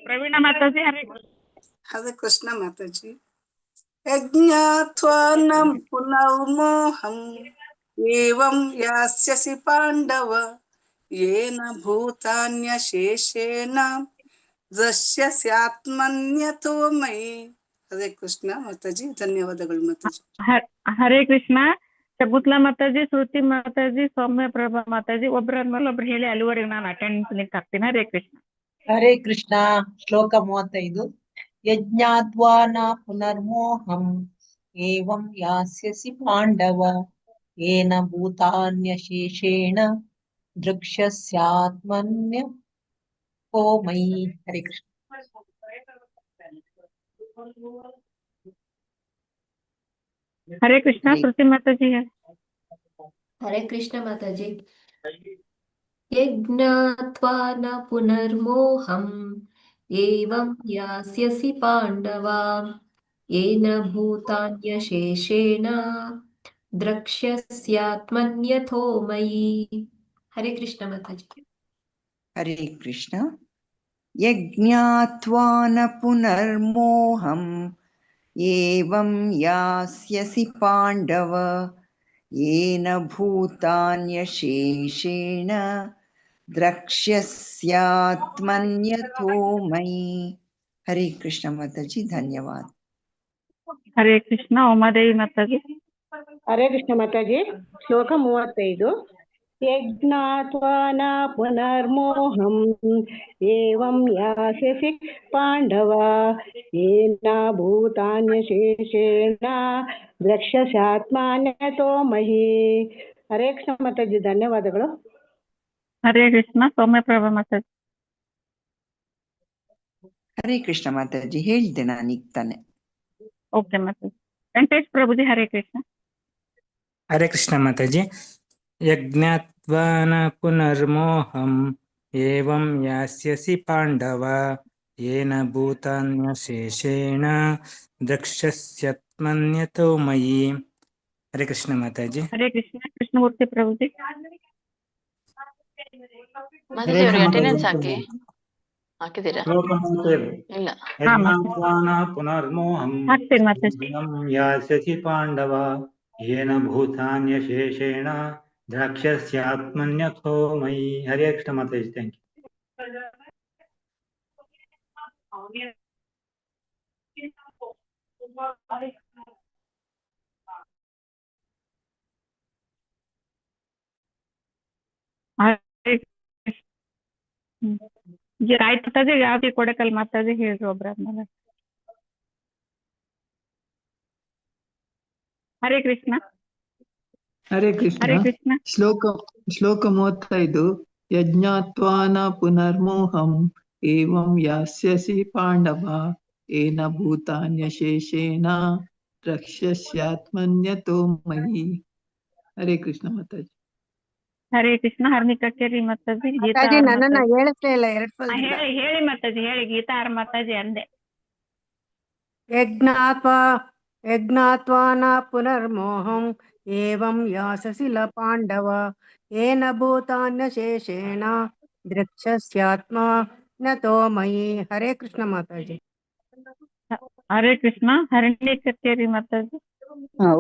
ಪ್ರವೀಣ ಮಾತಾಜಿ ಹರೇ ಕೃಷ್ಣ ಮಾತಾಜಿ. ಯಜ್ಞಾತ್ವಾ ನ ಪುನರ್ಮೋಹಂ ಏವಂ ಯಾಸ್ಯಸಿ ಪಾಂಡವ ಯೇನ ಭೂತಾನ್ಯಶೇಷೇಣ ದೃಶ್ಯಸ್ಯಾತ್ಮನ್ಯಥೋ ಮಯಿ. ಹರೇ ಕೃಷ್ಣ ಮಾತಾಜಿ, ಧನ್ಯವಾದಗಳು ಮಾತಾಜಿ. ಹರೇ ಕೃಷ್ಣ. ಶಬುತ್ಲಾ ಮಾತಾಜಿ, ಶ್ರುತಿ ಮಾತಾಜಿ, ಸೌಮ್ಯ ಪ್ರಭಾ ಮಾತಾಜಿ, ಒಬ್ಬರಾದ್ಮೇಲೆ ಒಬ್ರು ಹೇಳಿ ಅಲ್ಲಿವರೆಗೆ ನಾನು ಅಟೆಂಡೆನ್ಸ್ ಲಿಂಕ್ ಹಾಕ್ತೀನಿ. ಹರೇ ಕೃಷ್ಣ. ಹರೇ ಕೃಷ್ಣ. ಶ್ಲೋಕ 35 ಯಜ್ಞಾತ್ವಾ ನ ಪುನರ್ಮೋಹಂ ಏವಂ ಯಾಸ್ಯಸಿ ಪಾಂಡವ ಯೇನ ಭೂತಾನ್ಯಶೇಷೇಣ ದ್ರಕ್ಷ್ಯಸ್ಯಾತ್ಮನ್ಯಥೋ ಮಯಿ. ಹರೇ ಕೃಷ್ಣ. ಹರೇ ಕೃಷ್ಣ. ಶ್ರುತಿ ಮಾತಾಜಿ. ಹರೇ ಕೃಷ್ಣ ಮಾತಾಜಿ. ಯಜ್ಞಾತ್ವಾ ನ ಪುನರ್ಮೋಹಂ ಏವಂ ಯಾಸ್ಯಸಿ ಪಾಂಡವ ಯೇನ ಭೂತಾನ್ಯಶೇಷೇಣ ದ್ರಕ್ಷ್ಯಸ್ಯಾತ್ಮನ್ಯಥೋ ಮಯಿ. ಹರೇ ಕೃಷ್ಣ ಮಾತಾಜಿ. ಹರೇ ಕೃಷ್ಣ. ಯಜ್ಞಾತ್ವಾ ನ ಪುನರ್ಮೋಹಂ ಏವಂ ಯಾಸ್ಯಸಿ ಪಾಂಡವ ಯೇನ ಭೂತಾನ್ಯಶೇಷೇಣ ದ್ರಕ್ಷ್ಯಸ್ಯಾತ್ಮನ್ಯಥೋ ಮಯಿ. ಹರೇ ಕೃಷ್ಣ ಮಾತಾಜಿ, ಧನ್ಯವಾದ. ಹರೇ ಕೃಷ್ಣ. ಉಮಾದೇವಿ ಮಾತಾಜಿ. ಹರೇ ಕೃಷ್ಣ ಮಾತಾಜಿ. ಶ್ಲೋಕ 35 ಯಜ್ಞಾತ್ವಾ ನ ಪುನರ್ಮೋಹಂ ಏವಂ ಯಾಸ್ಯಸಿ ಪಾಂಡವ ಯೇನ ಭೂತಾನ್ಯಶೇಷೇಣ ದ್ರಕ್ಷ್ಯಸ್ಯಾತ್ಮನ್ಯಥೋ ಮಯಿ. ಹರೇ ಕೃಷ್ಣ ಮಾತಾಜಿ, ಧನ್ಯವಾದಗಳು. ಹರೇ ಕೃಷ್ಣ. ಸೌಮ್ಯ ಪ್ರಭಾ ಮಾತಾಜಿ. ಹರೇ ಕೃಷ್ಣ ಮಾತಾಜಿ, ಹೇಳಿದೆ ನಾನೀಗ ತಾನೆ. ಓಕೆ ಮಾತಾಜಿ. ವೆಂಕಟೇಶ್ ಪ್ರಭುಜಿ. ಹರೇ ಕೃಷ್ಣ. ಹರೇ ಕೃಷ್ಣ ಮಾತಾಜಿ. ಯಜ್ಞಾತ್ವಾ ನ ಪುನರ್ಮೋಹಂ ಏವಂ ಯಾಸ್ಯಸಿ ಪಾಂಡವ ಯೇನ ಭೂತಾನ್ಯಶೇಷೇಣ ದ್ರಕ್ಷ್ಯಸ್ಯಾತ್ಮನ್ಯಥೋ ಮಯಿ. ಹರೇ ಕೃಷ್ಣ ಮಾತಾಜಿ. ಹರೇ ಕೃಷ್ಣ. ಕೃಷ್ಣಮೂರ್ತಿ ಪ್ರಭುಜಿ. ಮಾತಾಜಿ ಅವ್ರಿಗೆ ಅಟೆಂಡೆನ್ಸ್ ಹಾಕಿದ್ದೀರಾ? ಇಲ್ಲ. ಯಜ್ಞಾತ್ವಾನ ಪುನರ್ಮೋಹಂ ಏವಂ ಯಾಸ್ಯಸಿ ಪಾಂಡವ ಯೇನ ಭೂತಾನ್ಯಶೇಷೇಣ ದ್ರಾಕ್ಷ್ಯಸ್ಯಾತ್ಮನ್ಯಥೋ ಮಯಿ. ಹರೇ ಕೃಷ್ಣ ಮಾತಾಜಿ. Thank you. ಆಯ್ತು ಮಾತಾಜಿ. ಯಾವ್ದು ಕೊಡಕಲ್ ಮಾತಾಜಿ ಹೇಳ್ರಿ ಒಬ್ರಾದ್ಮೇಲೆ. ಹರೇ ಕೃಷ್ಣ. ಹರೇ ಕೃಷ್ಣ. ಹರೇ ಕೃಷ್ಣ. ಶ್ಲೋಕ 35 ಯಜ್ಞಾತ್ವಾ ನ ಪುನರ್ಮೋಹಂ ಏವಂ ಯಾಸ್ಯಸಿ ಪಾಂಡವ येन भूतान्यशेषेण द्रक्ष्यस्यात्मन्यतो मयि. हरे कृष्ण माताजी. ಹರೇ ಕೃಷ್ಣ. ಹರ್ನಿಕಾ ಕೇರಿ ಮಾತಾಜಿ. ಗೀತಾ ಮಾತಾಜಿ ಆರ್ ನನ್ನನ್ನ ಮಾತಾಜಿ. ಹೇಳಿಸ್ಲೇ ಇಲ್ಲ ಎರಡ್ ಸಲದಿಂದ. ಹೇಳಿ ಮಾತಾಜಿ, ಹೇಳಿ. ಗೀತಾ ಆರ್ ಮಾತಾಜಿ ಅಂದೆ. ಯಜ್ಞಾತ್ವಾ ನ ಪುನರ್ಮೋಹಂ ಏವಂ ಯಾಸಸಿಲ ಪಾಂಡವ ಏನ ಭೂತಾನ್ಯ ಶೇಷೇಣ ದ್ರಕ್ಷ್ಯಸ್ಯಾತ್ಮ ನತೋ ಮಯಿ. ಹರೇ ಕೃಷ್ಣ ಮಾತಾಜಿ. ಹರೇ ಕೃಷ್ಣ. ಹರ್ನಿಕಾ ಕೇರಿ ಮಾತಾಜಿ.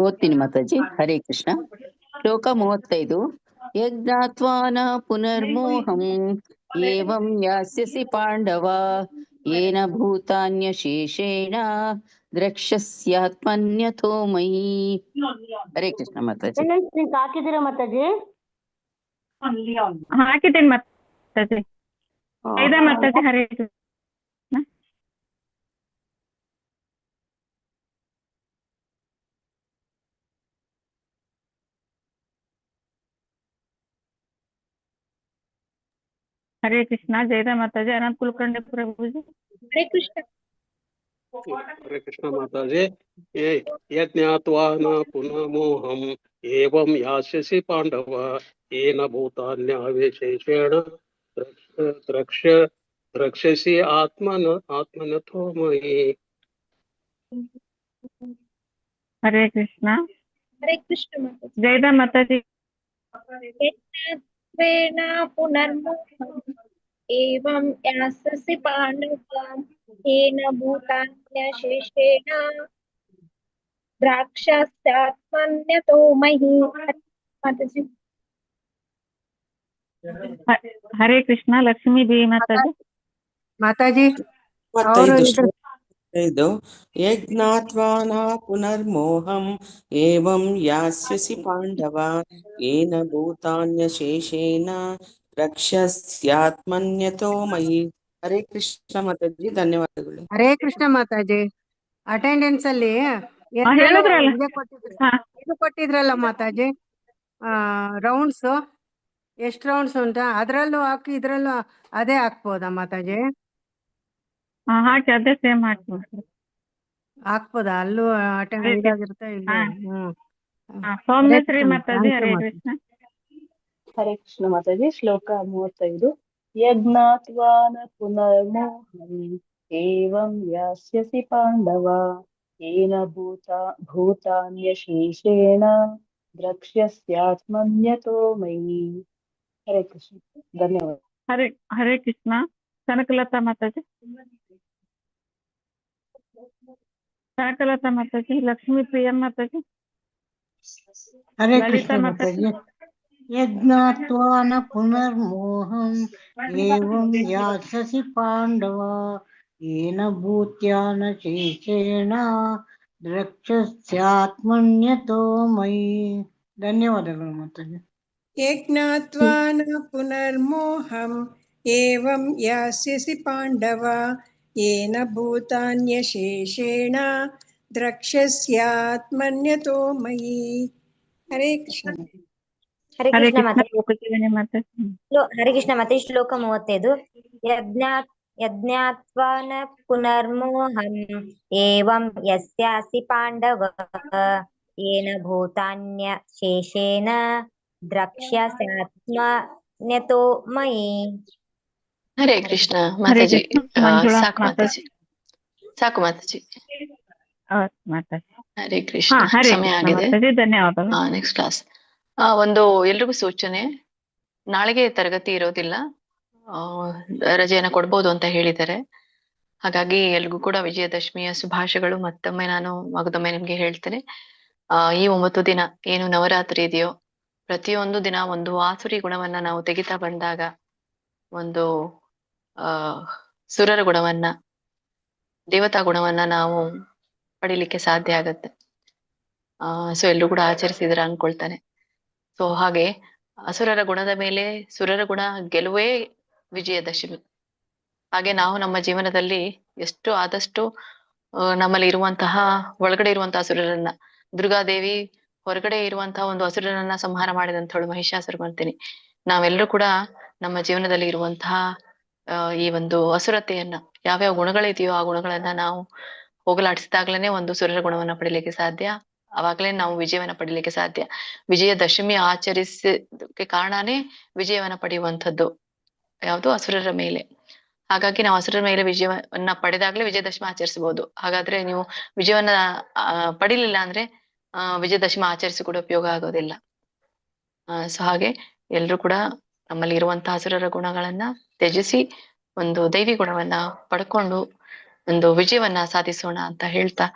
ಓದ್ತೀನಿ ಮಾತಾಜಿ. ಹರೇ ಕೃಷ್ಣ. ಶ್ಲೋಕ 35. ಯಜ್ಞಾತ್ವಾ ನ ಪುನರ್ಮೋಹಂ ಏವಂ ಯಾಸ್ಯಸಿ ಪಾಂಡವ ಏನ ಭೂತಾನ್ಯಶೇಷೇಣ ದ್ರಕ್ಷ್ಯಸ್ಯಾತ್ಮನ್ಯಥೋ ಮಯಿ. ಹರೇ ಕೃಷ್ಣ ಮಾತಾಜಿ. ಹಾಕಿದಿರ ಮಾತಾಜಿ? ಹಾಕಿದ್ದೇನೆ ಮಾತಾಜಿ. ಐದಾ ಮಾತಾಜಿ. ಹರೇ ಕೃಷ್ಣ. ಹರೇ ಕೃಷ್ಣ. ಜಯದ ಮಾತಾಜಿ. ಅನಂತ ಕುಲಕರ್ಣಿ ಪ್ರಭುಜಿ. ಹರೇ ಕೃಷ್ಣ. ಹರೇ ಕೃಷ್ಣ ಮಾತಾಜಿ. ಯಜ್ಞಾತ್ವಾ ನ ಪುನರ್ಮೋಹಂ ಏವಂ ಯಾಸ್ಯಸಿ ಪಾಂಡವ ಏನ ಭೂತಾನ್ಯಾವೇಶೇಷೇಣ ದ್ರಕ್ಷ್ಯಸಿ ಆತ್ಮನಥೋ ಮಯಿ. ಹರೇ ಕೃಷ್ಣ. ಹರೇ ಕೃಷ್ಣ ಮಾತಾಜಿ. ಜಯದ ಮಾತಾಜಿ. ಯಜ್ಞಾತ್ವೇನ ಪುನರ್ಮೋಹಂ ಏವಂ ಯಾಸ್ಯಸಿ ಪಾಂಡವ ಏನ ಭೂತಾನ್ಯಶೇಷೇಣ ದ್ರಾಕ್ಷಸ್ಯಾತ್ಮನ್ಯತೋ ಮಹಿ. ಮಾತಾಜಿ. ಹರೇ ಕೃಷ್ಣ. ಲಕ್ಷ್ಮೀ ಬಿ ಮಾತಾಜಿ. ಮಾತಾಜಿ ಇದು ಯಜ್ಞಾತ್ವಾ ನ ಪುನರ್ಮೋಹಂ ಏವಂ ಯಾಸ್ಯಸಿ ಪಾಂಡವ ಏನ ಭೂತಾನ್ಯಶೇಷೇಣ ರಕ್ಷ್ಯಸ್ಯಾತ್ಮನ್ಯತೋ ಮಯಿ. ಹರೇ ಕೃಷ್ಣ ಮಾತಾಜಿ. ಧನ್ಯವಾದಗಳು. ಹರೇ ಕೃಷ್ಣ ಮಾತಾಜಿ. ಅಟೆಂಡೆನ್ಸ್ ಅಲ್ಲಿ ಇದು ಕೊಟ್ಟಿದ್ರಲ್ಲ ಮಾತಾಜಿ, ರೌಂಡ್ಸ್ ಎಷ್ಟು ರೌಂಡ್ಸ್ ಉಂಟಾ ಅದ್ರಲ್ಲೂ ಹಾಕಿ ಇದ್ರಲ್ಲೂ ಅದೇ ಹಾಕ್ಬೋದಾ ಮಾತಾಜಿ? ಹಾಕಿ ಅದೇ ಸೇಮ್ ಹಾಕಿ ಹಾಕ್ಬೋದಾ? ಅಲ್ಲೂ ಇದಾಗಿರುತ್ತೆ ಇಲ್ಲಿ. ಸೌಮ್ಯಶ್ರೀ ಮಾತಾಜಿ. ಹರೇ ಕೃಷ್ಣ. ಹರೇ ಕೃಷ್ಣ ಮಾತಾಜಿ. ಶ್ಲೋಕ 35. ಯಜ್ಞಾತ್ವಾ ನ ಪುನರ್ಮೋಹಂ ಏವಂ ಯಾಸ್ಯಸಿ ಪಾಂಡವ ಏನ ಭೂತಾನ್ಯಶೇಷೇಣ ದ್ರಕ್ಷ್ಯಸ್ಯಾತ್ಮನ್ಯತೋ ಮಯಿ. ಹರೇ ಕೃಷ್ಣ. ಧನ್ಯವಾದ. ಹರೇ ಕೃಷ್ಣ. ಕನಕಲತಾ ಮಾತಾಜಿ. ಕನಕಲತಾ ಮಾತಾಜಿ. ಲಕ್ಷ್ಮೀ ಪ್ರಿಯ ಮಾತಾಜಿ. ಹರೇ ಕೃಷ್ಣ ಮಾತಾಜಿ. ಯಜ್ಞಾತ್ವಾ ನ ಪುನರ್ಮೋಹಂ ಏವಂ ಯಾಸ್ಯಸಿ ಪಾಂಡವ ಏನ ಭೂತ್ಯಾನ ಶೇಷೇಣ ದ್ರಕ್ಷ್ಯಸ್ಯಾತ್ಮನ್ಯತೋ ಮಯಿ. ಧನ್ಯವಾದಗಳು ಮಾತಾಜಿ. ಯಜ್ಞಾತ್ವಾ ನ ಪುನರ್ಮೋಹಂ ಏವಂ ಯಾಸ್ಯಸಿ ಪಾಂಡವ ಏನ ಭೂತಾನ್ಯಶೇಷೇಣ ದ್ರಕ್ಷ್ಯಸ್ಯಾತ್ಮನ್ಯತೋ ಮಯಿ. ಹರೇ ಕೃಷ್ಣ. ಹರೇ ಕೃಷ್ಣ ಮಾತಾಜಿ. ಹರೇ ಕೃಷ್ಣ ಮಾತಾಜಿ. ಶ್ಲೋಕ 35. ಯಜ್ಞಾತ್ವಾ ನ ಪುನರ್ಮೋಹಂ ಏವಂ ಯಸ್ಯಾಸಿ ಪಾಂಡವ ಏನ ಭೂತಾನ್ಯ ಶೇಷೇಣ ದ್ರಕ್ಷ್ಯಸ್ಯಾತ್ಮನ್ಯತೋ ಮಯಿ. ಹರೇ ಕೃಷ್ಣ ಮಾತಾಜಿ. ಸಾಕು ಮಾತಾಜಿ. ಸಾಕು ಮಾತಾಜಿ. ಹರೇ ಕೃಷ್ಣ. ಸಮಯ ಆಗಿದೆ. ಧನ್ಯವಾದಗಳು. Next class. ಒಂದು ಎಲ್ರಿಗೂ ಸೂಚನೆ, ನಾಳೆಗೆ ತರಗತಿ ಇರೋದಿಲ್ಲ, ರಜೆಯನ್ನ ಕೊಡ್ಬೋದು ಅಂತ ಹೇಳಿದ್ದಾರೆ. ಹಾಗಾಗಿ ಎಲ್ರಿಗೂ ಕೂಡ ವಿಜಯದಶಮಿಯ ಶುಭಾಶಯಗಳು. ಮತ್ತೊಮ್ಮೆ ನಿಮ್ಗೆ ಹೇಳ್ತೇನೆ, ಈ 9 ದಿನ ಏನು ನವರಾತ್ರಿ ಇದೆಯೋ, ಪ್ರತಿಯೊಂದು ದಿನ ಒಂದು ಆಸುರಿ ಗುಣವನ್ನ ನಾವು ತೆಗಿತಾ ಬಂದಾಗ ಒಂದು ಸುರರ ಗುಣವನ್ನ, ದೇವತಾ ಗುಣವನ್ನ ನಾವು ಪಡಿಲಿಕ್ಕೆ ಸಾಧ್ಯ ಆಗತ್ತೆ. ಸೊ ಎಲ್ಲರೂ ಕೂಡ ಆಚರಿಸಿದ್ರ ಅನ್ಕೊಳ್ತಾನೆ. ಸೊ ಹಾಗೆ ಅಸುರರ ಗುಣದ ಮೇಲೆ ಸುರರ ಗುಣ ಗೆಲುವೇ ವಿಜಯದಶಮಿ. ಹಾಗೆ ನಾವು ನಮ್ಮ ಜೀವನದಲ್ಲಿ ಎಷ್ಟು ಆದಷ್ಟು ನಮ್ಮಲ್ಲಿ ಇರುವಂತಹ ಒಳಗಡೆ ಇರುವಂತಹ ಅಸುರರನ್ನ, ದುರ್ಗಾದೇವಿ ಹೊರಗಡೆ ಇರುವಂತಹ ಒಂದು ಅಸುರರನ್ನ ಸಂಹಾರ ಮಾಡಿದಂಥವಳು ಮಹಿಷಾಸುರ ಮಾಡ್ತೀನಿ. ನಾವೆಲ್ಲರೂ ಕೂಡ ನಮ್ಮ ಜೀವನದಲ್ಲಿ ಇರುವಂತಹ ಈ ಒಂದು ಅಸುರತೆಯನ್ನ ಯಾವ್ಯಾವ ಗುಣಗಳಿದೆಯೋ ಆ ಗುಣಗಳನ್ನ ನಾವು ಹೋಗಲಾಡಿಸಿದಾಗ್ಲೇನೆ ಒಂದು ಸುರರ ಗುಣವನ್ನ ಪಡಿಲಿಕ್ಕೆ ಸಾಧ್ಯ. ಅವಾಗ್ಲೇ ನಾವು ವಿಜಯವನ್ನ ಪಡಿಲಿಕ್ಕೆ ಸಾಧ್ಯ. ವಿಜಯದಶಮಿ ಆಚರಿಸಕ್ಕೆ ಕಾರಣನೇ ವಿಜಯವನ್ನ ಪಡೆಯುವಂಥದ್ದು ಯಾವುದು ಅಸುರರ ಮೇಲೆ. ಹಾಗಾಗಿ ನಾವು ಅಸುರರ ಮೇಲೆ ವಿಜಯವನ್ನ ಪಡೆದಾಗ್ಲೇ ವಿಜಯದಶಮಿ ಆಚರಿಸಬಹುದು. ಹಾಗಾದ್ರೆ ನೀವು ವಿಜಯವನ್ನ ಪಡಿಲಿಲ್ಲ ಅಂದ್ರೆ ವಿಜಯದಶಮಿ ಆಚರಿಸಿ ಕೂಡ ಉಪಯೋಗ ಆಗೋದಿಲ್ಲ. ಸೊ ಹಾಗೆ ಎಲ್ರು ಕೂಡ ನಮ್ಮಲ್ಲಿ ಇರುವಂತಹ ಅಸುರರ ಗುಣಗಳನ್ನ ತ್ಯಜಿಸಿ ಒಂದು ದೈವಿ ಗುಣವನ್ನ ಪಡ್ಕೊಂಡು ಒಂದು ವಿಜಯವನ್ನ ಸಾಧಿಸೋಣ ಅಂತ ಹೇಳ್ತಾ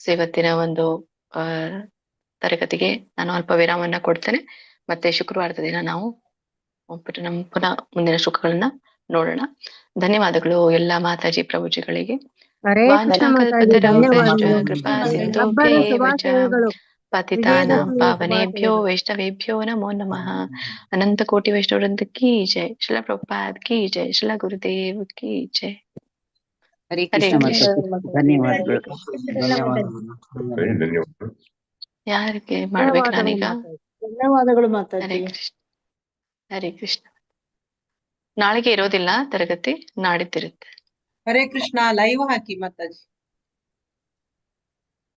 ಇವತ್ತಿನ ಒಂದು ತರಗತಿಗೆ ನಾನು ಅಲ್ಪ ವಿರಾಮವನ್ನ ಕೊಡ್ತೇನೆ. ಮತ್ತೆ ಶುಕ್ರವಾರದ ದಿನ ನಾವು ಪುನಃ ಮುಂದಿನ ಶ್ಲೋಕಗಳನ್ನ ನೋಡೋಣ. ಧನ್ಯವಾದಗಳು ಎಲ್ಲ ಮಾತಾಜಿ ಪ್ರಭುಜಿಗಳಿಗೆ. ಹರೇ ಕೃಷ್ಣ ಮಾತಾಜಿ, ಧನ್ಯವಾದಗಳು. ಕೃಪಾ ಹಬ್ಬದ ಶುಭಾಶಯಗಳು. ಪತಿತಾನಾಂ ಪಾವನೇಭ್ಯೋ ವೈಷ್ಣವೇಭ್ಯೋ ನಮೋ ನಮಃ. ಅನಂತ ಕೋಟಿ ವೈಷ್ಣವೃಂದ ಕಿ ಜೈ. ಶ್ರೀಲ ಪ್ರಭುಪಾದ್ ಕಿ ಜೈ. ಶ್ರೀಲ ಗುರುದೇವ್ ಕಿ ಜೈ. ಹರೇ ಕೃಷ್ಣ ಮಾತಾಜಿ, ಧನ್ಯವಾದಗಳು. ಧನ್ಯವಾದ. ಯಾರಿಗೆ ಮಾಡ್ಬೇಕು ನಾನೀಗ? ಧನ್ಯವಾದಗಳು ಮಾತಾಜಿ. ಹರೇ ಕೃಷ್ಣ. ಹರೇ ಕೃಷ್ಣ. ನಾಳೆಗೆ ಇರೋದಿಲ್ಲ ತರಗತಿ, ನಾಡಿದ್ದಿರುತ್ತೆ. ಹರೇ ಕೃಷ್ಣ ಲೈವ್ ಹಾಕಿ ಮಾತಾಜಿ.